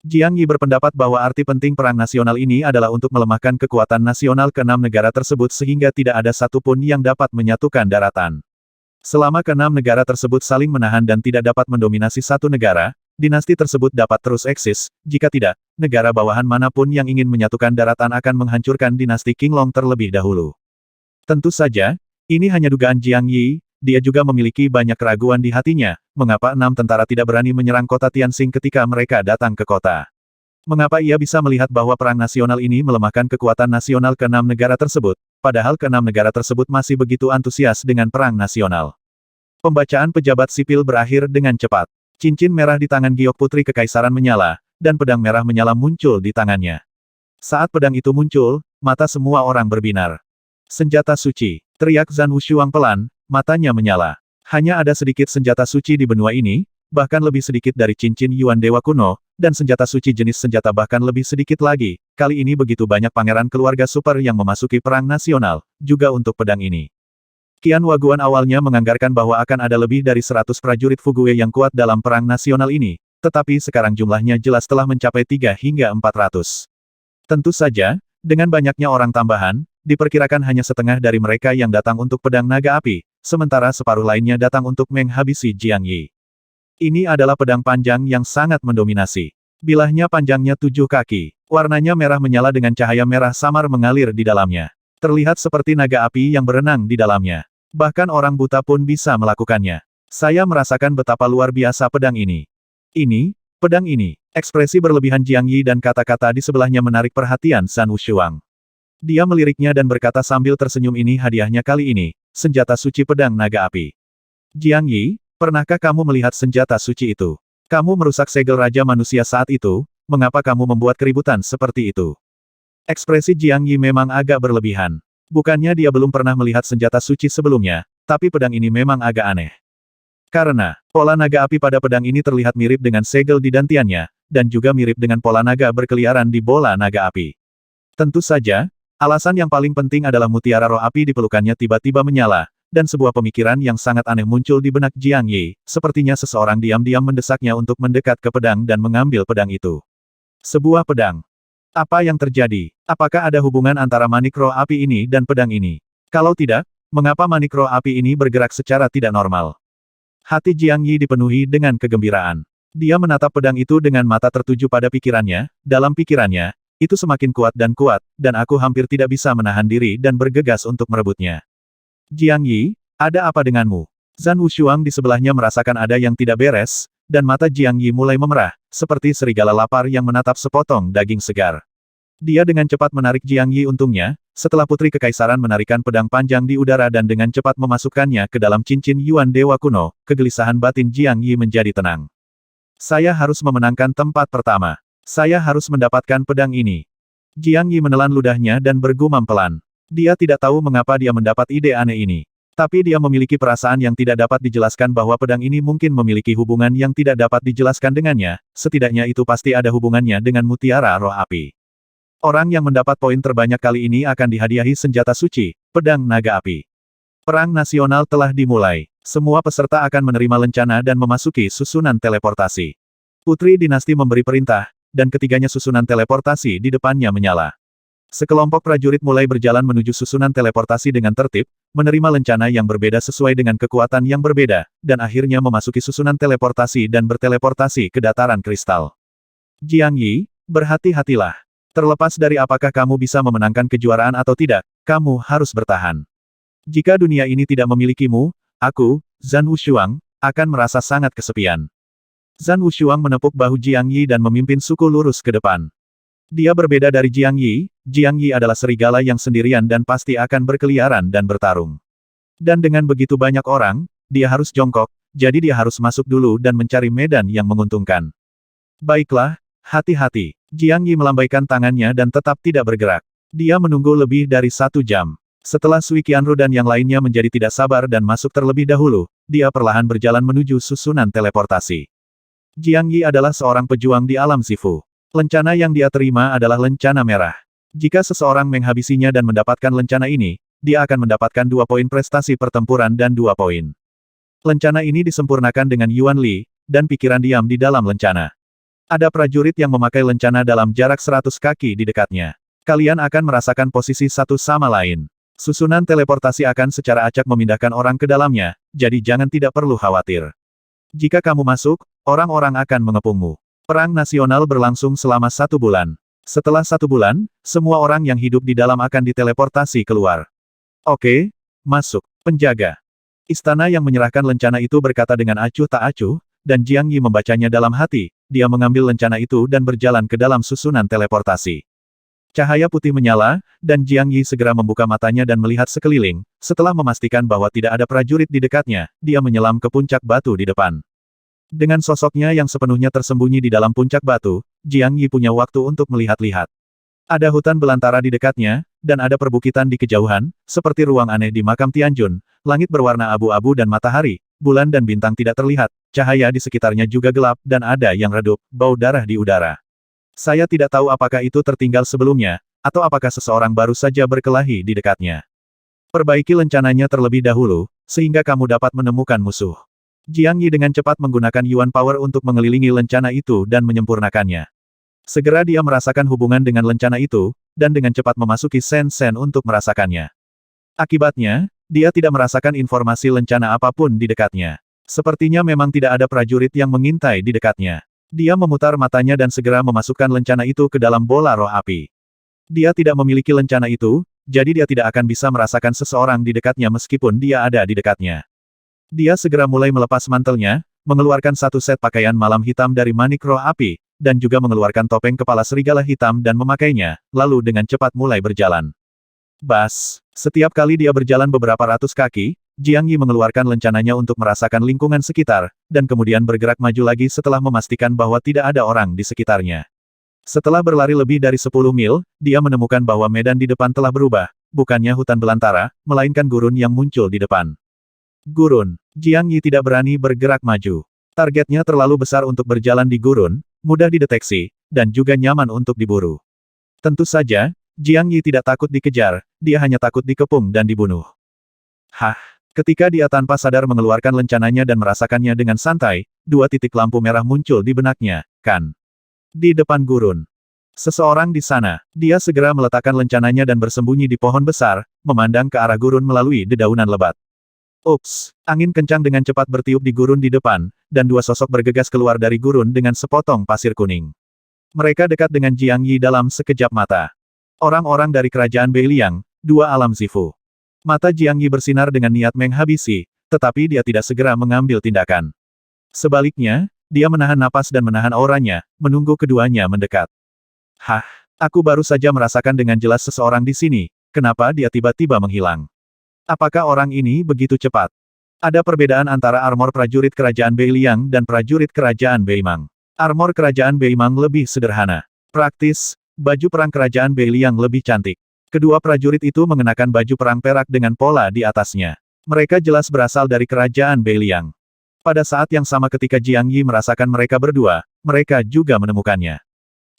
Jiang Yi berpendapat bahwa arti penting perang nasional ini adalah untuk melemahkan kekuatan nasional keenam negara tersebut sehingga tidak ada satupun yang dapat menyatukan daratan. Selama keenam negara tersebut saling menahan dan tidak dapat mendominasi satu negara, dinasti tersebut dapat terus eksis. Jika tidak, negara bawahan manapun yang ingin menyatukan daratan akan menghancurkan dinasti Qinglong terlebih dahulu. Tentu saja, ini hanya dugaan Jiang Yi. Dia juga memiliki banyak keraguan di hatinya, mengapa 6 tentara tidak berani menyerang kota Tianxing ketika mereka datang ke kota. Mengapa ia bisa melihat bahwa perang nasional ini melemahkan kekuatan nasional ke-6 negara tersebut, padahal ke-6 negara tersebut masih begitu antusias dengan perang nasional. Pembacaan pejabat sipil berakhir dengan cepat. Cincin merah di tangan Giok Putri Kekaisaran menyala, dan pedang merah menyala muncul di tangannya. Saat pedang itu muncul, mata semua orang berbinar. Senjata suci, teriak Zhan Wushuang pelan, matanya menyala. Hanya ada sedikit senjata suci di benua ini, bahkan lebih sedikit dari cincin Yuan Dewa Kuno, dan senjata suci jenis senjata bahkan lebih sedikit lagi. Kali ini begitu banyak pangeran keluarga super yang memasuki perang nasional, juga untuk pedang ini. Qian Waguan awalnya menganggarkan bahwa akan ada lebih dari 100 prajurit Fugue yang kuat dalam perang nasional ini, tetapi sekarang jumlahnya jelas telah mencapai 3 hingga 400. Tentu saja, dengan banyaknya orang tambahan, diperkirakan hanya setengah dari mereka yang datang untuk pedang naga api, sementara separuh lainnya datang untuk menghabisi Jiang Yi. Ini adalah pedang panjang yang sangat mendominasi. Bilahnya panjangnya 7 kaki. Warnanya merah menyala dengan cahaya merah samar mengalir di dalamnya. Terlihat seperti naga api yang berenang di dalamnya. Bahkan orang buta pun bisa melakukannya. Saya merasakan betapa luar biasa pedang ini. Ini, pedang ini. Ekspresi berlebihan Jiang Yi dan kata-kata di sebelahnya menarik perhatian Zhan Wushuang. Dia meliriknya dan berkata sambil tersenyum, ini hadiahnya kali ini, senjata suci pedang naga api. Jiang Yi, pernahkah kamu melihat senjata suci itu? Kamu merusak segel Raja Manusia saat itu, mengapa kamu membuat keributan seperti itu? Ekspresi Jiang Yi memang agak berlebihan. Bukannya dia belum pernah melihat senjata suci sebelumnya, tapi pedang ini memang agak aneh. Karena, pola naga api pada pedang ini terlihat mirip dengan segel di dantiannya, dan juga mirip dengan pola naga berkeliaran di bola naga api. Tentu saja, alasan yang paling penting adalah mutiara roh api di pelukannya tiba-tiba menyala, dan sebuah pemikiran yang sangat aneh muncul di benak Jiang Yi, sepertinya seseorang diam-diam mendesaknya untuk mendekat ke pedang dan mengambil pedang itu. Sebuah pedang. Apa yang terjadi? Apakah ada hubungan antara manik roh api ini dan pedang ini? Kalau tidak, mengapa manik roh api ini bergerak secara tidak normal? Hati Jiang Yi dipenuhi dengan kegembiraan. Dia menatap pedang itu dengan mata tertuju pada pikirannya, dalam pikirannya, itu semakin kuat, dan aku hampir tidak bisa menahan diri dan bergegas untuk merebutnya. Jiang Yi, ada apa denganmu? Zhan Wushuang di sebelahnya merasakan ada yang tidak beres, dan mata Jiang Yi mulai memerah, seperti serigala lapar yang menatap sepotong daging segar. Dia dengan cepat menarik Jiang Yi untungnya, setelah Putri Kekaisaran menarikan pedang panjang di udara dan dengan cepat memasukkannya ke dalam cincin Yuan Dewa Kuno, kegelisahan batin Jiang Yi menjadi tenang. Saya harus memenangkan tempat pertama. Saya harus mendapatkan pedang ini. Jiang Yi menelan ludahnya dan bergumam pelan. Dia tidak tahu mengapa dia mendapat ide aneh ini. Tapi dia memiliki perasaan yang tidak dapat dijelaskan bahwa pedang ini mungkin memiliki hubungan yang tidak dapat dijelaskan dengannya, setidaknya itu pasti ada hubungannya dengan mutiara roh api. Orang yang mendapat poin terbanyak kali ini akan dihadiahi senjata suci, pedang naga api. Perang nasional telah dimulai. Semua peserta akan menerima lencana dan memasuki susunan teleportasi. Putri dinasti memberi perintah, dan ketiganya susunan teleportasi di depannya menyala. Sekelompok prajurit mulai berjalan menuju susunan teleportasi dengan tertib, menerima lencana yang berbeda sesuai dengan kekuatan yang berbeda, dan akhirnya memasuki susunan teleportasi dan berteleportasi ke dataran kristal. Jiang Yi, berhati-hatilah. Terlepas dari apakah kamu bisa memenangkan kejuaraan atau tidak, kamu harus bertahan. Jika dunia ini tidak memilikimu, aku, Zhan Wushuang, akan merasa sangat kesepian. Zhan Wushuang menepuk bahu Jiang Yi dan memimpin suku lurus ke depan. Dia berbeda dari Jiang Yi adalah serigala yang sendirian dan pasti akan berkeliaran dan bertarung. Dan dengan begitu banyak orang, dia harus jongkok, jadi dia harus masuk dulu dan mencari medan yang menguntungkan. Baiklah, hati-hati. Jiang Yi melambaikan tangannya dan tetap tidak bergerak. Dia menunggu lebih dari 1 jam. Setelah Sui Qianru dan yang lainnya menjadi tidak sabar dan masuk terlebih dahulu, dia perlahan berjalan menuju susunan teleportasi. Jiang Yi adalah seorang pejuang di alam Sifu. Lencana yang dia terima adalah lencana merah. Jika seseorang menghabisinya dan mendapatkan lencana ini, dia akan mendapatkan 2 poin prestasi pertempuran dan 2 poin. Lencana ini disempurnakan dengan Yuan Li, dan pikiran diam di dalam lencana. Ada prajurit yang memakai lencana dalam jarak 100 kaki di dekatnya. Kalian akan merasakan posisi satu sama lain. Susunan teleportasi akan secara acak memindahkan orang ke dalamnya, jadi jangan tidak perlu khawatir. Jika kamu masuk, orang-orang akan mengepungmu. Perang nasional berlangsung selama 1 bulan. Setelah 1 bulan, semua orang yang hidup di dalam akan diteleportasi keluar. Oke, masuk. Penjaga istana yang menyerahkan lencana itu berkata dengan acuh tak acuh, dan Jiang Yi membacanya dalam hati. Dia mengambil lencana itu dan berjalan ke dalam susunan teleportasi. Cahaya putih menyala, dan Jiang Yi segera membuka matanya dan melihat sekeliling. Setelah memastikan bahwa tidak ada prajurit di dekatnya, dia menyelam ke puncak batu di depan. Dengan sosoknya yang sepenuhnya tersembunyi di dalam puncak batu, Jiang Yi punya waktu untuk melihat-lihat. Ada hutan belantara di dekatnya, dan ada perbukitan di kejauhan, seperti ruang aneh di makam Tianjun. Langit berwarna abu-abu dan matahari, bulan dan bintang tidak terlihat, cahaya di sekitarnya juga gelap, dan ada yang redup, bau darah di udara. Saya tidak tahu apakah itu tertinggal sebelumnya, atau apakah seseorang baru saja berkelahi di dekatnya. Perbaiki lencananya terlebih dahulu, sehingga kamu dapat menemukan musuh. Jiang Yi dengan cepat menggunakan Yuan Power untuk mengelilingi lencana itu dan menyempurnakannya. Segera dia merasakan hubungan dengan lencana itu, dan dengan cepat memasuki Sen-Sen untuk merasakannya. Akibatnya, dia tidak merasakan informasi lencana apapun di dekatnya. Sepertinya memang tidak ada prajurit yang mengintai di dekatnya. Dia memutar matanya dan segera memasukkan lencana itu ke dalam bola roh api. Dia tidak memiliki lencana itu, jadi dia tidak akan bisa merasakan seseorang di dekatnya meskipun dia ada di dekatnya. Dia segera mulai melepas mantelnya, mengeluarkan satu set pakaian malam hitam dari manik roh api, dan juga mengeluarkan topeng kepala serigala hitam dan memakainya, lalu dengan cepat mulai berjalan. Bas, setiap kali dia berjalan beberapa ratus kaki, Jiang Yi mengeluarkan lencananya untuk merasakan lingkungan sekitar, dan kemudian bergerak maju lagi setelah memastikan bahwa tidak ada orang di sekitarnya. Setelah berlari lebih dari 10 mil, dia menemukan bahwa medan di depan telah berubah, bukannya hutan belantara, melainkan gurun yang muncul di depan. Gurun. Jiang Yi tidak berani bergerak maju. Targetnya terlalu besar untuk berjalan di gurun, mudah dideteksi, dan juga nyaman untuk diburu. Tentu saja, Jiang Yi tidak takut dikejar, dia hanya takut dikepung dan dibunuh. Hah! Ketika dia tanpa sadar mengeluarkan lencananya dan merasakannya dengan santai, 2 titik lampu merah muncul di benaknya, kan? Di depan gurun. Seseorang di sana. Dia segera meletakkan lencananya dan bersembunyi di pohon besar, memandang ke arah gurun melalui dedaunan lebat. Ups! Angin kencang dengan cepat bertiup di gurun di depan, dan 2 sosok bergegas keluar dari gurun dengan sepotong pasir kuning. Mereka dekat dengan Jiang Yi dalam sekejap mata. Orang-orang dari kerajaan Beiliang, 2 alam Zifu. Mata Jiang Yi bersinar dengan niat menghabisi, tetapi dia tidak segera mengambil tindakan. Sebaliknya, dia menahan napas dan menahan auranya, menunggu keduanya mendekat. Hah! Aku baru saja merasakan dengan jelas seseorang di sini, kenapa dia tiba-tiba menghilang? Apakah orang ini begitu cepat? Ada perbedaan antara armor prajurit kerajaan Beiliang dan prajurit kerajaan Beimang. Armor kerajaan Beimang lebih sederhana. Praktis, baju perang kerajaan Beiliang lebih cantik. Kedua prajurit itu mengenakan baju perang perak dengan pola di atasnya. Mereka jelas berasal dari kerajaan Beiliang. Pada saat yang sama ketika Jiang Yi merasakan mereka berdua, mereka juga menemukannya.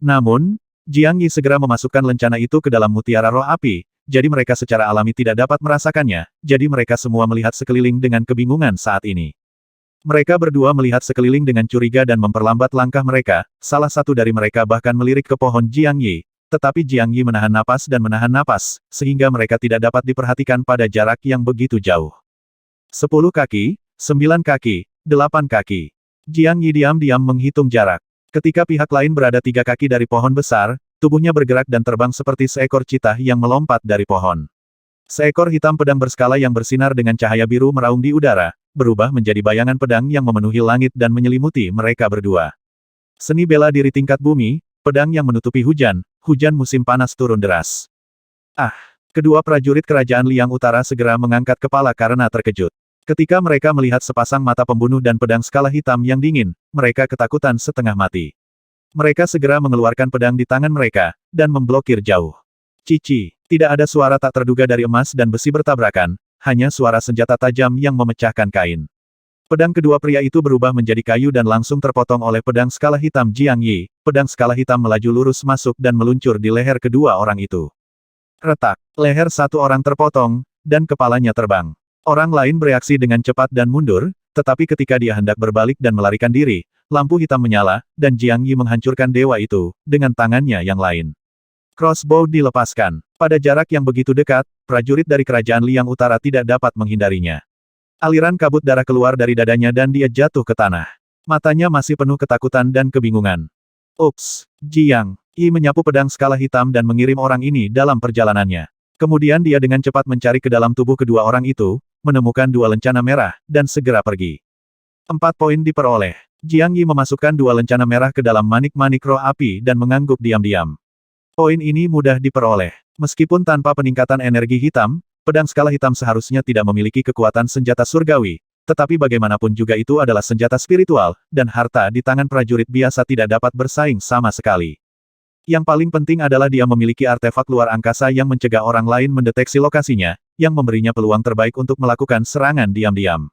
Namun, Jiang Yi segera memasukkan lencana itu ke dalam mutiara roh api, jadi mereka secara alami tidak dapat merasakannya, jadi mereka semua melihat sekeliling dengan kebingungan saat ini. Mereka berdua melihat sekeliling dengan curiga dan memperlambat langkah mereka, salah satu dari mereka bahkan melirik ke pohon Jiang Yi, tetapi Jiang Yi menahan napas dan menahan napas, sehingga mereka tidak dapat diperhatikan pada jarak yang begitu jauh. 10 kaki, 9 kaki, 8 kaki. Jiang Yi diam-diam menghitung jarak. Ketika pihak lain berada 3 kaki dari pohon besar, tubuhnya bergerak dan terbang seperti seekor citah yang melompat dari pohon. Seekor hitam pedang berskala yang bersinar dengan cahaya biru meraung di udara, berubah menjadi bayangan pedang yang memenuhi langit dan menyelimuti mereka berdua. Seni bela diri tingkat bumi, pedang yang menutupi hujan, hujan musim panas turun deras. Ah! Kedua prajurit kerajaan Liang Utara segera mengangkat kepala karena terkejut. Ketika mereka melihat sepasang mata pembunuh dan pedang skala hitam yang dingin, mereka ketakutan setengah mati. Mereka segera mengeluarkan pedang di tangan mereka, dan memblokir jauh. Cici, tidak ada suara tak terduga dari emas dan besi bertabrakan, hanya suara senjata tajam yang memecahkan kain. Pedang kedua pria itu berubah menjadi kayu dan langsung terpotong oleh pedang skala hitam Jiang Yi. Pedang skala hitam melaju lurus masuk dan meluncur di leher kedua orang itu. Retak, leher satu orang terpotong, dan kepalanya terbang. Orang lain bereaksi dengan cepat dan mundur, tetapi ketika dia hendak berbalik dan melarikan diri, lampu hitam menyala, dan Jiang Yi menghancurkan dewa itu, dengan tangannya yang lain. Crossbow dilepaskan. Pada jarak yang begitu dekat, prajurit dari kerajaan Liang Utara tidak dapat menghindarinya. Aliran kabut darah keluar dari dadanya dan dia jatuh ke tanah. Matanya masih penuh ketakutan dan kebingungan. Ups, Jiang Yi menyapu pedang skala hitam dan mengirim orang ini dalam perjalanannya. Kemudian dia dengan cepat mencari ke dalam tubuh kedua orang itu, menemukan dua lencana merah, dan segera pergi. 4 poin diperoleh. Jiang Yi memasukkan dua lencana merah ke dalam manik-manik roh api dan mengangguk diam-diam. Poin ini mudah diperoleh. Meskipun tanpa peningkatan energi hitam, pedang skala hitam seharusnya tidak memiliki kekuatan senjata surgawi, tetapi bagaimanapun juga itu adalah senjata spiritual, dan harta di tangan prajurit biasa tidak dapat bersaing sama sekali. Yang paling penting adalah dia memiliki artefak luar angkasa yang mencegah orang lain mendeteksi lokasinya, yang memberinya peluang terbaik untuk melakukan serangan diam-diam.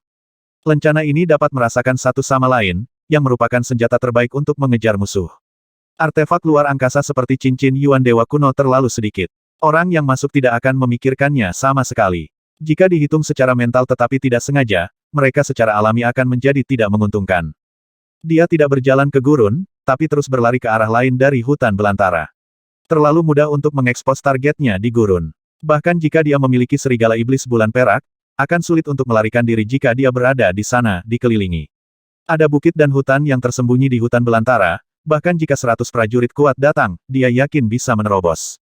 Lencana ini dapat merasakan satu sama lain, yang merupakan senjata terbaik untuk mengejar musuh. Artefak luar angkasa seperti cincin Yuan Dewa kuno terlalu sedikit. Orang yang masuk tidak akan memikirkannya sama sekali. Jika dihitung secara mental tetapi tidak sengaja, mereka secara alami akan menjadi tidak menguntungkan. Dia tidak berjalan ke gurun, tapi terus berlari ke arah lain dari hutan belantara. Terlalu mudah untuk mengekspos targetnya di gurun. Bahkan jika dia memiliki serigala iblis bulan perak, akan sulit untuk melarikan diri jika dia berada di sana, dikelilingi. Ada bukit dan hutan yang tersembunyi di hutan belantara, bahkan jika 100 prajurit kuat datang, dia yakin bisa menerobos.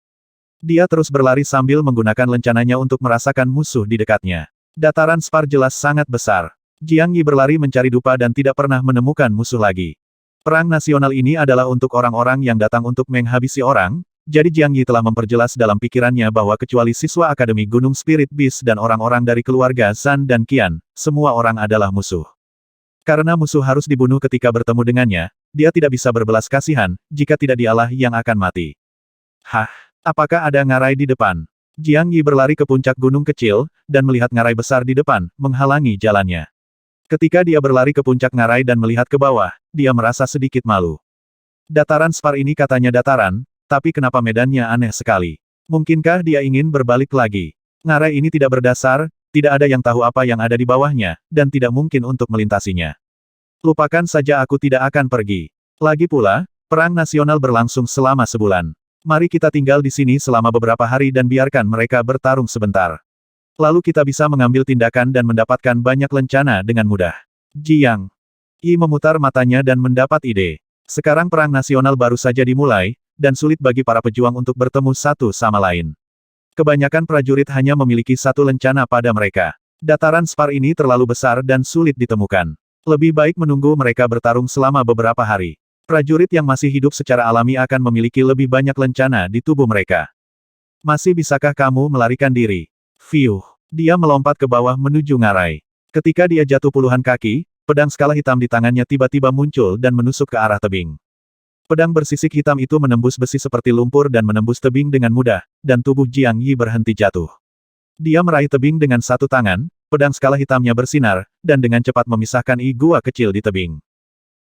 Dia terus berlari sambil menggunakan lencananya untuk merasakan musuh di dekatnya. Dataran Spar jelas sangat besar. Jiang Yi berlari mencari dupa dan tidak pernah menemukan musuh lagi. Perang nasional ini adalah untuk orang-orang yang datang untuk menghabisi orang, jadi Jiang Yi telah memperjelas dalam pikirannya bahwa kecuali siswa Akademi Gunung Spirit Beast dan orang-orang dari keluarga Zhan dan Qian, semua orang adalah musuh. Karena musuh harus dibunuh ketika bertemu dengannya, dia tidak bisa berbelas kasihan, jika tidak dialah yang akan mati. Hah? Apakah ada ngarai di depan? Jiang Yi berlari ke puncak gunung kecil, dan melihat ngarai besar di depan, menghalangi jalannya. Ketika dia berlari ke puncak ngarai dan melihat ke bawah, dia merasa sedikit malu. Dataran Spar ini katanya dataran, tapi kenapa medannya aneh sekali? Mungkinkah dia ingin berbalik lagi? Ngarai ini tidak berdasar, tidak ada yang tahu apa yang ada di bawahnya, dan tidak mungkin untuk melintasinya. Lupakan saja aku tidak akan pergi. Lagi pula, perang nasional berlangsung selama sebulan. Mari kita tinggal di sini selama beberapa hari dan biarkan mereka bertarung sebentar. Lalu kita bisa mengambil tindakan dan mendapatkan banyak lencana dengan mudah. Jiang Yi memutar matanya dan mendapat ide. Sekarang perang nasional baru saja dimulai, dan sulit bagi para pejuang untuk bertemu satu sama lain. Kebanyakan prajurit hanya memiliki satu lencana pada mereka. Dataran Spar ini terlalu besar dan sulit ditemukan. Lebih baik menunggu mereka bertarung selama beberapa hari. Prajurit yang masih hidup secara alami akan memiliki lebih banyak lencana di tubuh mereka. Masih bisakah kamu melarikan diri? Fiuh. Dia melompat ke bawah menuju ngarai. Ketika dia jatuh puluhan kaki, pedang skala hitam di tangannya tiba-tiba muncul dan menusuk ke arah tebing. Pedang bersisik hitam itu menembus besi seperti lumpur dan menembus tebing dengan mudah, dan tubuh Jiang Yi berhenti jatuh. Dia meraih tebing dengan satu tangan, pedang skala hitamnya bersinar, dan dengan cepat memisahkan gua kecil di tebing.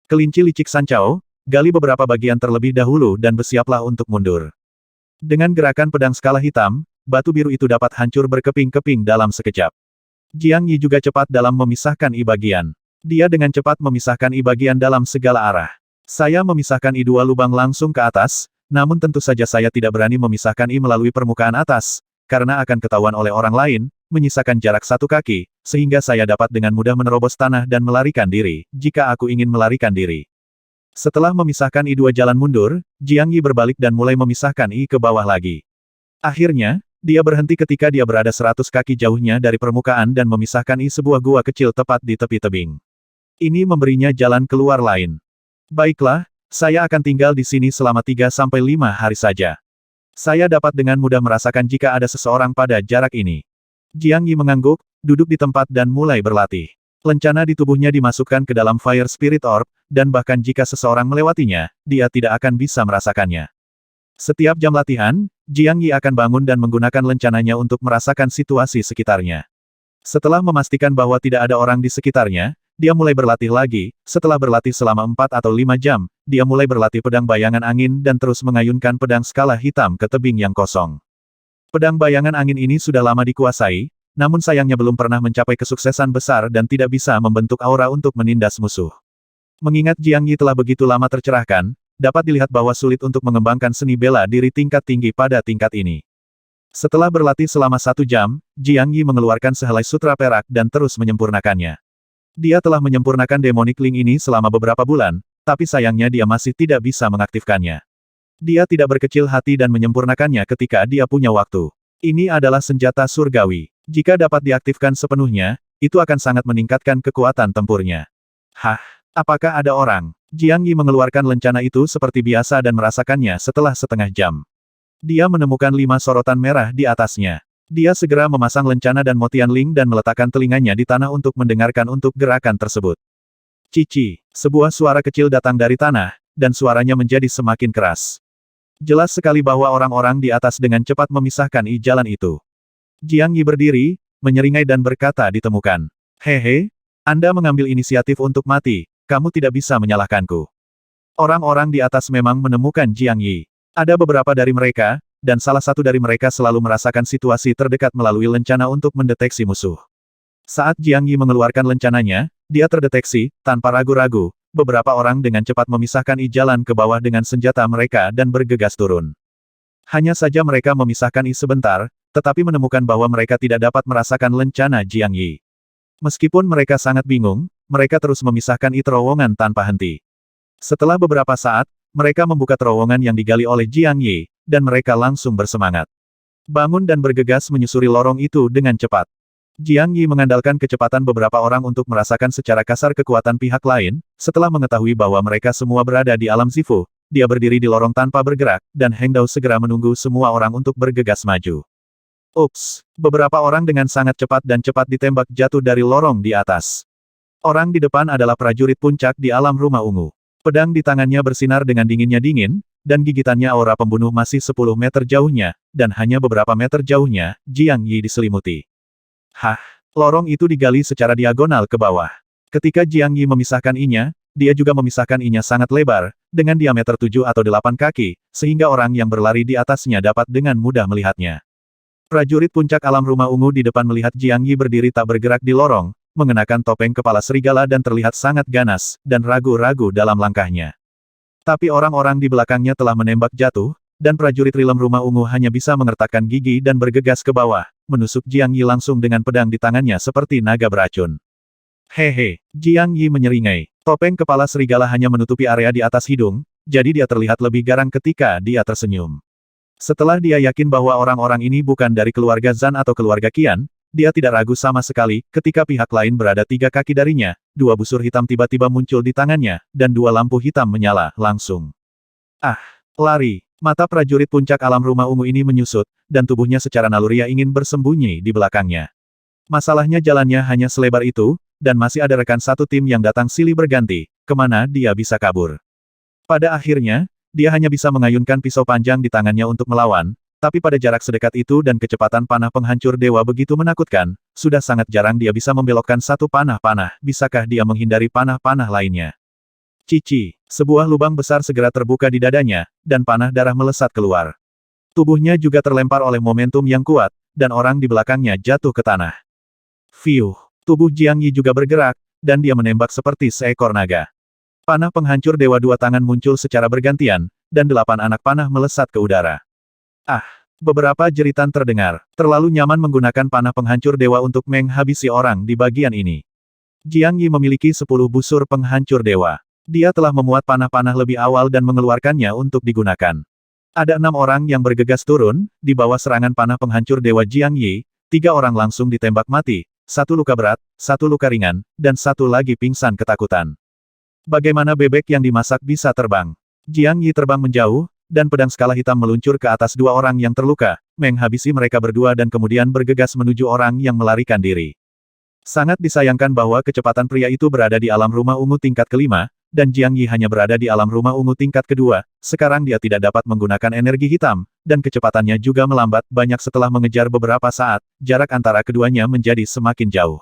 Kelinci licik Sancao, gali beberapa bagian terlebih dahulu dan bersiaplah untuk mundur. Dengan gerakan pedang skala hitam, batu biru itu dapat hancur berkeping-keping dalam sekejap. Jiang Yi juga cepat dalam memisahkan bagian. Dia dengan cepat memisahkan bagian dalam segala arah. Saya memisahkan dua lubang langsung ke atas, namun tentu saja saya tidak berani memisahkan melalui permukaan atas, karena akan ketahuan oleh orang lain, menyisakan jarak 1 kaki, sehingga saya dapat dengan mudah menerobos tanah dan melarikan diri, jika aku ingin melarikan diri. Setelah memisahkan dua jalan mundur, Jiang Yi berbalik dan mulai memisahkan ke bawah lagi. Akhirnya, dia berhenti ketika dia berada 100 kaki jauhnya dari permukaan dan memisahkan sebuah gua kecil tepat di tepi tebing. Ini memberinya jalan keluar lain. Baiklah, saya akan tinggal di sini selama 3-5 hari saja. Saya dapat dengan mudah merasakan jika ada seseorang pada jarak ini. Jiang Yi mengangguk, duduk di tempat dan mulai berlatih. Lencana di tubuhnya dimasukkan ke dalam Fire Spirit Orb, dan bahkan jika seseorang melewatinya, dia tidak akan bisa merasakannya. Setiap jam latihan, Jiang Yi akan bangun dan menggunakan lencananya untuk merasakan situasi sekitarnya. Setelah memastikan bahwa tidak ada orang di sekitarnya, dia mulai berlatih lagi. Setelah berlatih selama 4 atau 5 jam, dia mulai berlatih pedang bayangan angin dan terus mengayunkan pedang skala hitam ke tebing yang kosong. Pedang bayangan angin ini sudah lama dikuasai, namun sayangnya belum pernah mencapai kesuksesan besar dan tidak bisa membentuk aura untuk menindas musuh. Mengingat Jiang Yi telah begitu lama tercerahkan, dapat dilihat bahwa sulit untuk mengembangkan seni bela diri tingkat tinggi pada tingkat ini. Setelah berlatih selama 1 jam, Jiang Yi mengeluarkan sehelai sutra perak dan terus menyempurnakannya. Dia telah menyempurnakan Demonic Link ini selama beberapa bulan, tapi sayangnya dia masih tidak bisa mengaktifkannya. Dia tidak berkecil hati dan menyempurnakannya ketika dia punya waktu. Ini adalah senjata surgawi. Jika dapat diaktifkan sepenuhnya, itu akan sangat meningkatkan kekuatan tempurnya. Hah? Apakah ada orang? Jiang Yi mengeluarkan lencana itu seperti biasa dan merasakannya setelah setengah jam. Dia menemukan 5 sorotan merah di atasnya. Dia segera memasang lencana dan motian Ling dan meletakkan telinganya di tanah untuk mendengarkan untuk gerakan tersebut. Cici, sebuah suara kecil datang dari tanah, dan suaranya menjadi semakin keras. Jelas sekali bahwa orang-orang di atas dengan cepat memisahkan jalan itu. Jiang Yi berdiri, menyeringai dan berkata ditemukan. Hehe, Anda mengambil inisiatif untuk mati, kamu tidak bisa menyalahkanku. Orang-orang di atas memang menemukan Jiang Yi. Ada beberapa dari mereka, dan salah satu dari mereka selalu merasakan situasi terdekat melalui lencana untuk mendeteksi musuh. Saat Jiang Yi mengeluarkan lencananya, dia terdeteksi, tanpa ragu-ragu. Beberapa orang dengan cepat memisahkan jalan ke bawah dengan senjata mereka dan bergegas turun. Hanya saja mereka memisahkan sebentar, tetapi menemukan bahwa mereka tidak dapat merasakan lencana Jiang Yi. Meskipun mereka sangat bingung, mereka terus memisahkan terowongan tanpa henti. Setelah beberapa saat, mereka membuka terowongan yang digali oleh Jiang Yi, dan mereka langsung bersemangat. Bangun dan bergegas menyusuri lorong itu dengan cepat. Jiang Yi mengandalkan kecepatan beberapa orang untuk merasakan secara kasar kekuatan pihak lain. Setelah mengetahui bahwa mereka semua berada di alam Zifu, dia berdiri di lorong tanpa bergerak, dan Heng Dao segera menunggu semua orang untuk bergegas maju. Ups! Beberapa orang dengan sangat cepat dan cepat ditembak jatuh dari lorong di atas. Orang di depan adalah prajurit puncak di alam rumah ungu. Pedang di tangannya bersinar dengan dinginnya dingin, dan gigitannya aura pembunuh masih 10 meter jauhnya, dan hanya beberapa meter jauhnya, Jiang Yi diselimuti. Hah, lorong itu digali secara diagonal ke bawah. Ketika Jiang Yi memisahkan dia juga memisahkan sangat lebar, dengan diameter 7 atau 8 kaki, sehingga orang yang berlari di atasnya dapat dengan mudah melihatnya. Prajurit puncak alam rumah ungu di depan melihat Jiang Yi berdiri tak bergerak di lorong, mengenakan topeng kepala serigala dan terlihat sangat ganas, dan ragu-ragu dalam langkahnya. Tapi orang-orang di belakangnya telah menembak jatuh, dan prajurit rilem rumah ungu hanya bisa mengertakkan gigi dan bergegas ke bawah, menusuk Jiang Yi langsung dengan pedang di tangannya seperti naga beracun. Hehe, Jiang Yi menyeringai. Topeng kepala serigala hanya menutupi area di atas hidung, jadi dia terlihat lebih garang ketika dia tersenyum. Setelah dia yakin bahwa orang-orang ini bukan dari keluarga Zan atau keluarga Qian, dia tidak ragu sama sekali, ketika pihak lain berada 3 kaki darinya, 2 busur hitam tiba-tiba muncul di tangannya, dan 2 lampu hitam menyala, langsung. Ah! Lari! Mata prajurit puncak alam rumah ungu ini menyusut, dan tubuhnya secara naluriah ingin bersembunyi di belakangnya. Masalahnya jalannya hanya selebar itu, dan masih ada rekan satu tim yang datang silih berganti, kemana dia bisa kabur. Pada akhirnya, dia hanya bisa mengayunkan pisau panjang di tangannya untuk melawan, tapi pada jarak sedekat itu dan kecepatan panah penghancur dewa begitu menakutkan, sudah sangat jarang dia bisa membelokkan satu panah-panah, bisakah dia menghindari panah-panah lainnya? Cici, sebuah lubang besar segera terbuka di dadanya, dan panah darah melesat keluar. Tubuhnya juga terlempar oleh momentum yang kuat, dan orang di belakangnya jatuh ke tanah. Fiuh, tubuh Jiang Yi juga bergerak, dan dia menembak seperti seekor naga. Panah penghancur dewa 2 tangan muncul secara bergantian, dan 8 anak panah melesat ke udara. Ah! Beberapa jeritan terdengar, terlalu nyaman menggunakan panah penghancur dewa untuk menghabisi orang di bagian ini. Jiang Yi memiliki 10 busur penghancur dewa. Dia telah memuat panah-panah lebih awal dan mengeluarkannya untuk digunakan. Ada 6 orang yang bergegas turun, di bawah serangan panah penghancur dewa Jiang Yi, 3 orang langsung ditembak mati, 1 luka berat, 1 luka ringan, dan 1 lagi pingsan ketakutan. Bagaimana bebek yang dimasak bisa terbang? Jiang Yi terbang menjauh, dan pedang skala hitam meluncur ke atas 2 orang yang terluka, menghabisi mereka berdua dan kemudian bergegas menuju orang yang melarikan diri. Sangat disayangkan bahwa kecepatan pria itu berada di alam rumah ungu tingkat kelima, dan Jiang Yi hanya berada di alam rumah ungu tingkat kedua, sekarang dia tidak dapat menggunakan energi hitam, dan kecepatannya juga melambat banyak setelah mengejar beberapa saat, jarak antara keduanya menjadi semakin jauh.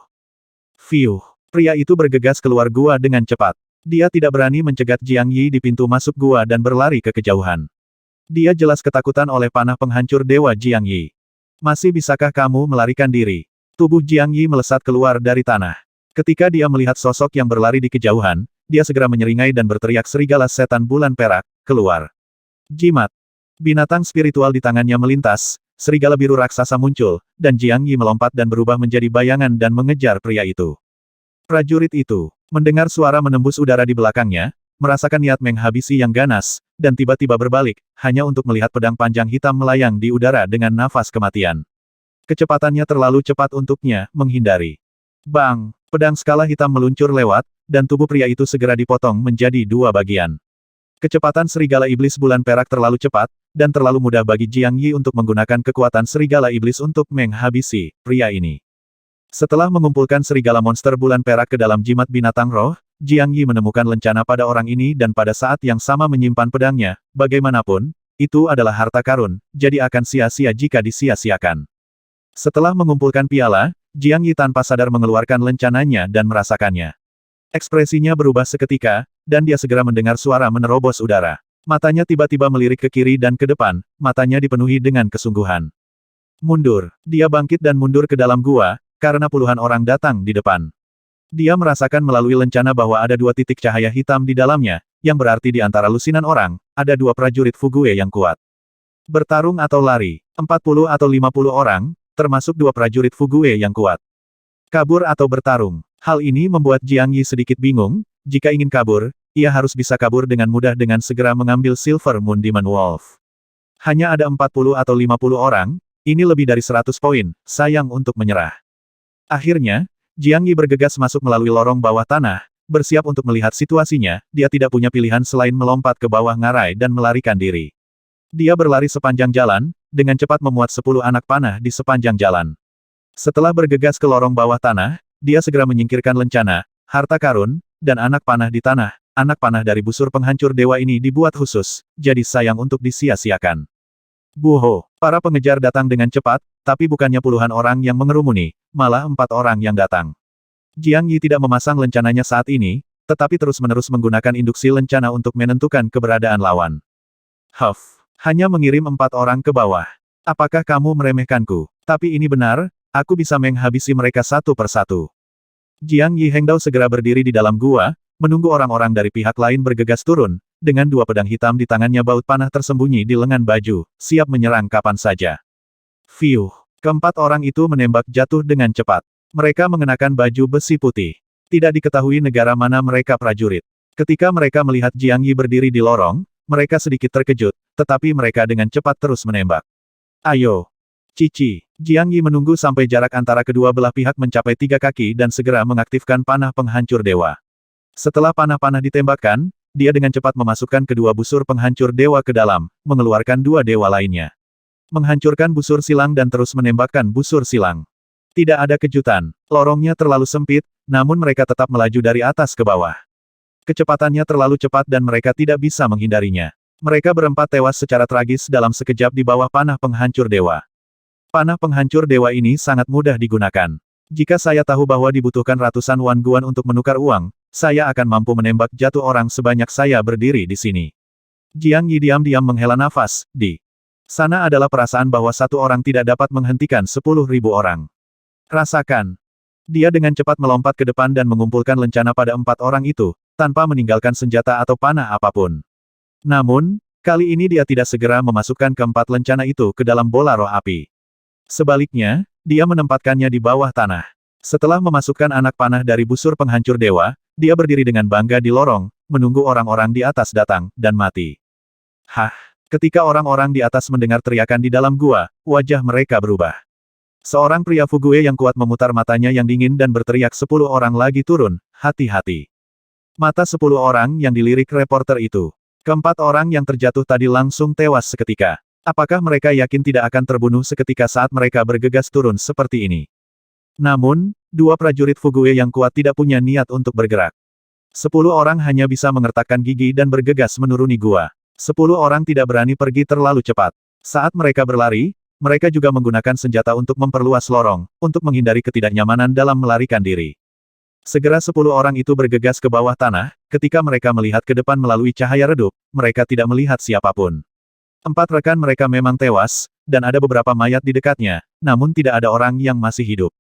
Fiuh, pria itu bergegas keluar gua dengan cepat. Dia tidak berani mencegat Jiang Yi di pintu masuk gua dan berlari ke kejauhan. Dia jelas ketakutan oleh panah penghancur dewa Jiang Yi. Masih bisakah kamu melarikan diri? Tubuh Jiang Yi melesat keluar dari tanah. Ketika dia melihat sosok yang berlari di kejauhan, dia segera menyeringai dan berteriak serigala setan bulan perak, keluar. Jimat. Binatang spiritual di tangannya melintas, serigala biru raksasa muncul, dan Jiang Yi melompat dan berubah menjadi bayangan dan mengejar pria itu. Prajurit itu mendengar suara menembus udara di belakangnya, merasakan niat menghabisi yang ganas, dan tiba-tiba berbalik, hanya untuk melihat pedang panjang hitam melayang di udara dengan nafas kematian. Kecepatannya terlalu cepat untuknya menghindari. Bang! Pedang skala hitam meluncur lewat, dan tubuh pria itu segera dipotong menjadi dua bagian. Kecepatan serigala iblis bulan perak terlalu cepat, dan terlalu mudah bagi Jiang Yi untuk menggunakan kekuatan serigala iblis untuk menghabisi pria ini. Setelah mengumpulkan serigala monster bulan perak ke dalam jimat binatang roh, Jiang Yi menemukan lencana pada orang ini dan pada saat yang sama menyimpan pedangnya, bagaimanapun, itu adalah harta karun, jadi akan sia-sia jika disia-siakan. Setelah mengumpulkan piala, Jiang Yi tanpa sadar mengeluarkan lencananya dan merasakannya. Ekspresinya berubah seketika, dan dia segera mendengar suara menerobos udara. Matanya tiba-tiba melirik ke kiri dan ke depan, matanya dipenuhi dengan kesungguhan. Mundur. Dia bangkit dan mundur ke dalam gua, karena puluhan orang datang di depan. Dia merasakan melalui lencana bahwa ada dua titik cahaya hitam di dalamnya, yang berarti di antara lusinan orang, ada dua prajurit Fugue yang kuat. Bertarung atau lari, 40 atau 50 orang, termasuk dua prajurit Fugue yang kuat. Kabur atau bertarung. Hal ini membuat Jiang Yi sedikit bingung, jika ingin kabur, ia harus bisa kabur dengan mudah dengan segera mengambil Silver Moon Demon Wolf. Hanya ada 40 atau 50 orang, ini lebih dari 100 poin, sayang untuk menyerah. Akhirnya, Jiang Yi bergegas masuk melalui lorong bawah tanah, bersiap untuk melihat situasinya, dia tidak punya pilihan selain melompat ke bawah ngarai dan melarikan diri. Dia berlari sepanjang jalan, dengan cepat memuat 10 anak panah di sepanjang jalan. Setelah bergegas ke lorong bawah tanah, dia segera menyingkirkan lencana, harta karun, dan anak panah di tanah. Anak panah dari busur penghancur dewa ini dibuat khusus, jadi sayang untuk disia-siakan. Buho! Para pengejar datang dengan cepat, tapi bukannya puluhan orang yang mengerumuni, malah 4 orang yang datang. Jiang Yi tidak memasang lencananya saat ini, tetapi terus-menerus menggunakan induksi lencana untuk menentukan keberadaan lawan. Huff! Hanya mengirim 4 orang ke bawah. Apakah kamu meremehkanku? Tapi ini benar, aku bisa menghabisi mereka satu persatu. Jiang Yi Hengdao segera berdiri di dalam gua, menunggu orang-orang dari pihak lain bergegas turun, dengan dua pedang hitam di tangannya baut panah tersembunyi di lengan baju, siap menyerang kapan saja. Fiuh! Keempat orang itu menembak jatuh dengan cepat. Mereka mengenakan baju besi putih. Tidak diketahui negara mana mereka prajurit. Ketika mereka melihat Jiang Yi berdiri di lorong, mereka sedikit terkejut, tetapi mereka dengan cepat terus menembak. Ayo! Cici! Jiang Yi menunggu sampai jarak antara kedua belah pihak mencapai 3 kaki dan segera mengaktifkan panah penghancur dewa. Setelah panah-panah ditembakkan, dia dengan cepat memasukkan kedua busur penghancur dewa ke dalam, mengeluarkan 2 dewa lainnya. Menghancurkan busur silang dan terus menembakkan busur silang. Tidak ada kejutan, lorongnya terlalu sempit, namun mereka tetap melaju dari atas ke bawah. Kecepatannya terlalu cepat dan mereka tidak bisa menghindarinya. Mereka berempat tewas secara tragis dalam sekejap di bawah panah penghancur dewa. Panah penghancur dewa ini sangat mudah digunakan. Jika saya tahu bahwa dibutuhkan ratusan wan guan untuk menukar uang, saya akan mampu menembak jatuh orang sebanyak saya berdiri di sini. Jiang Yi diam-diam menghela nafas, di sana adalah perasaan bahwa satu orang tidak dapat menghentikan 10.000 orang. Rasakan. Dia dengan cepat melompat ke depan dan mengumpulkan lencana pada 4 orang itu, tanpa meninggalkan senjata atau panah apapun. Namun, kali ini dia tidak segera memasukkan keempat lencana itu ke dalam bola roh api. Sebaliknya, dia menempatkannya di bawah tanah. Setelah memasukkan anak panah dari busur penghancur dewa, dia berdiri dengan bangga di lorong, menunggu orang-orang di atas datang, dan mati. Hah! Ketika orang-orang di atas mendengar teriakan di dalam gua, wajah mereka berubah. Seorang pria Fugue yang kuat memutar matanya yang dingin dan berteriak 10 orang lagi turun, hati-hati. Mata 10 orang yang dilirik reporter itu. Keempat orang yang terjatuh tadi langsung tewas seketika. Apakah mereka yakin tidak akan terbunuh seketika saat mereka bergegas turun seperti ini? Namun, 2 prajurit Fugue yang kuat tidak punya niat untuk bergerak. 10 orang hanya bisa mengertakkan gigi dan bergegas menuruni gua. 10 orang tidak berani pergi terlalu cepat. Saat mereka berlari, mereka juga menggunakan senjata untuk memperluas lorong, untuk menghindari ketidaknyamanan dalam melarikan diri. Segera 10 orang itu bergegas ke bawah tanah, ketika mereka melihat ke depan melalui cahaya redup, mereka tidak melihat siapapun. 4 rekan mereka memang tewas, dan ada beberapa mayat di dekatnya, namun tidak ada orang yang masih hidup.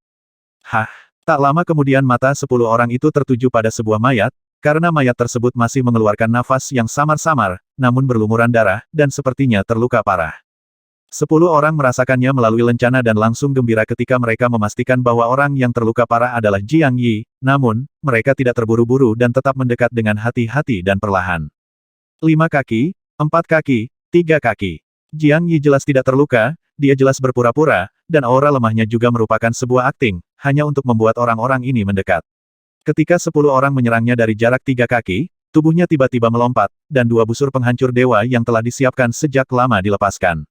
Hah! Tak lama kemudian mata 10 orang itu tertuju pada sebuah mayat, Karena mayat tersebut masih mengeluarkan nafas yang samar-samar, namun berlumuran darah, dan sepertinya terluka parah. 10 orang merasakannya melalui lencana dan langsung gembira ketika mereka memastikan bahwa orang yang terluka parah adalah Jiang Yi, namun, mereka tidak terburu-buru dan tetap mendekat dengan hati-hati dan perlahan. 5 kaki, 4 kaki, 3 kaki. Jiang Yi jelas tidak terluka, dia jelas berpura-pura, dan aura lemahnya juga merupakan sebuah akting, hanya untuk membuat orang-orang ini mendekat. Ketika 10 orang menyerangnya dari jarak 3 kaki, tubuhnya tiba-tiba melompat, dan 2 busur penghancur dewa yang telah disiapkan sejak lama dilepaskan.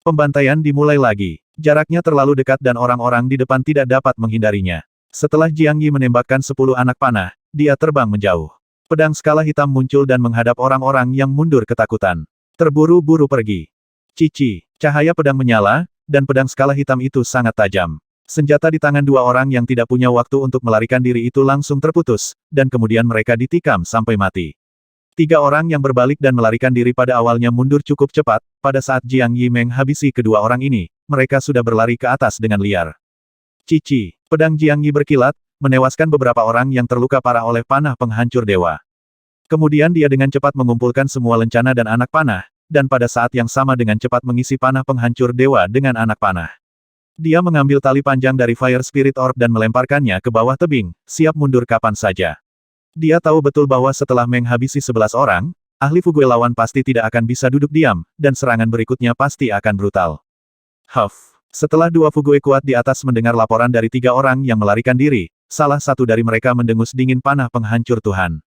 Pembantaian dimulai lagi. Jaraknya terlalu dekat dan orang-orang di depan tidak dapat menghindarinya. Setelah Jiang Yi menembakkan 10 anak panah, dia terbang menjauh. Pedang skala hitam muncul dan menghadap orang-orang yang mundur ketakutan. Terburu-buru pergi. Cici, cahaya pedang menyala, dan pedang skala hitam itu sangat tajam. Senjata di tangan 2 orang yang tidak punya waktu untuk melarikan diri itu langsung terputus, dan kemudian mereka ditikam sampai mati. 3 orang yang berbalik dan melarikan diri pada awalnya mundur cukup cepat, pada saat Jiang Yi menghabisi kedua orang ini, mereka sudah berlari ke atas dengan liar. Cici, pedang Jiang Yi berkilat, menewaskan beberapa orang yang terluka parah oleh panah penghancur dewa. Kemudian dia dengan cepat mengumpulkan semua lencana dan anak panah, dan pada saat yang sama dengan cepat mengisi panah penghancur dewa dengan anak panah. Dia mengambil tali panjang dari Fire Spirit Orb dan melemparkannya ke bawah tebing, siap mundur kapan saja. Dia tahu betul bahwa setelah menghabisi 11 orang, ahli Fugui lawan pasti tidak akan bisa duduk diam, dan serangan berikutnya pasti akan brutal. Setelah 2 Fugui kuat di atas mendengar laporan dari 3 orang yang melarikan diri, salah satu dari mereka mendengus dingin panah penghancur Tuhan.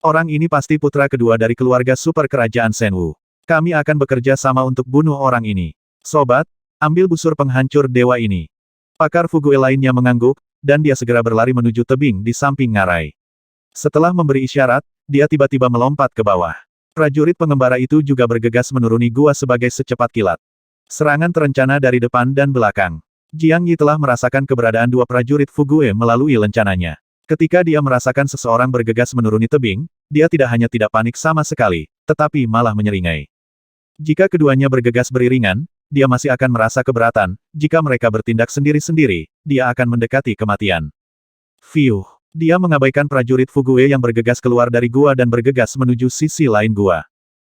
Orang ini pasti putra kedua dari keluarga super kerajaan Shenwu. Kami akan bekerja sama untuk bunuh orang ini. Sobat, ambil busur penghancur dewa ini. Pakar Fugui lainnya mengangguk, dan dia segera berlari menuju tebing di samping ngarai. Setelah memberi isyarat, dia tiba-tiba melompat ke bawah. Prajurit pengembara itu juga bergegas menuruni gua sebagai secepat kilat. Serangan terencana dari depan dan belakang. Jiang Yi telah merasakan keberadaan 2 prajurit Fugui melalui lencananya. Ketika dia merasakan seseorang bergegas menuruni tebing, dia tidak hanya tidak panik sama sekali, tetapi malah menyeringai. Jika keduanya bergegas beriringan, dia masih akan merasa keberatan. Jika mereka bertindak sendiri-sendiri, dia akan mendekati kematian. Fiuh. Dia mengabaikan prajurit Fugui yang bergegas keluar dari gua dan bergegas menuju sisi lain gua.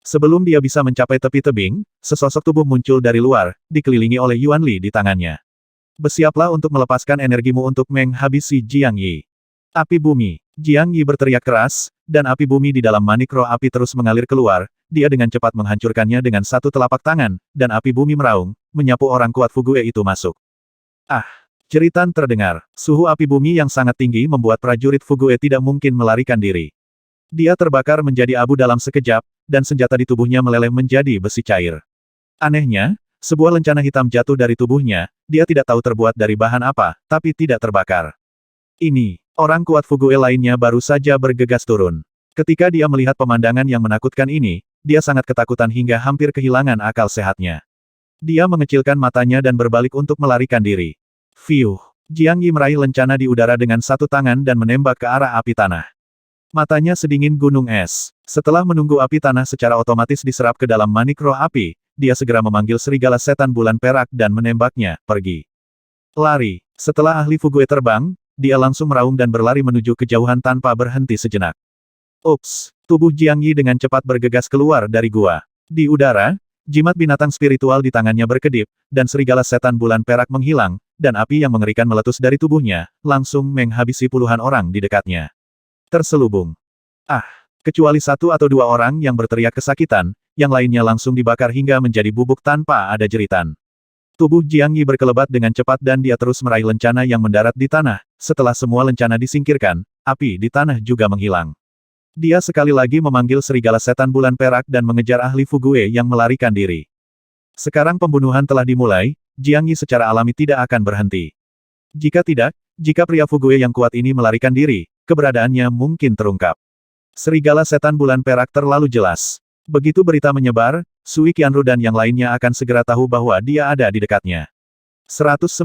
Sebelum dia bisa mencapai tepi tebing, sesosok tubuh muncul dari luar, dikelilingi oleh Yuan Li di tangannya. Bersiaplah untuk melepaskan energimu untuk menghabisi Jiang Yi. Api bumi. Jiang Yi berteriak keras, dan api bumi di dalam manik roh api terus mengalir keluar, dia dengan cepat menghancurkannya dengan satu telapak tangan, dan api bumi meraung, menyapu orang kuat Fugui itu masuk. Jeritan terdengar. Suhu api bumi yang sangat tinggi membuat prajurit Fugui tidak mungkin melarikan diri. Dia terbakar menjadi abu dalam sekejap, dan senjata di tubuhnya meleleh menjadi besi cair. Anehnya, sebuah lencana hitam jatuh dari tubuhnya, dia tidak tahu terbuat dari bahan apa, tapi tidak terbakar. Ini, orang kuat Fugui lainnya baru saja bergegas turun. Ketika dia melihat pemandangan yang menakutkan ini, dia sangat ketakutan hingga hampir kehilangan akal sehatnya. Dia mengecilkan matanya dan berbalik untuk melarikan diri. Fiuh. Jiang Yi meraih lencana di udara dengan satu tangan dan menembak ke arah api tanah. Matanya sedingin gunung es. Setelah menunggu api tanah secara otomatis diserap ke dalam manik roh api, dia segera memanggil serigala setan bulan perak dan menembaknya, pergi. Lari. Setelah ahli Fugui terbang, dia langsung meraung dan berlari menuju kejauhan tanpa berhenti sejenak. Ups. Tubuh Jiang Yi dengan cepat bergegas keluar dari gua. Di udara, jimat binatang spiritual di tangannya berkedip, dan serigala setan bulan perak menghilang, dan api yang mengerikan meletus dari tubuhnya, langsung menghabisi puluhan orang di dekatnya. Terselubung. Kecuali 1 atau 2 orang yang berteriak kesakitan, yang lainnya langsung dibakar hingga menjadi bubuk tanpa ada jeritan. Tubuh Jiang Yi berkelebat dengan cepat dan dia terus meraih lencana yang mendarat di tanah. Setelah semua lencana disingkirkan, api di tanah juga menghilang. Dia sekali lagi memanggil serigala setan bulan perak dan mengejar ahli Fugui yang melarikan diri. Sekarang pembunuhan telah dimulai, Jiang Yi secara alami tidak akan berhenti. Jika tidak, jika pria Fugui yang kuat ini melarikan diri, keberadaannya mungkin terungkap. Serigala setan bulan perak terlalu jelas. Begitu berita menyebar, Sui Qianru dan yang lainnya akan segera tahu bahwa dia ada di dekatnya. 190.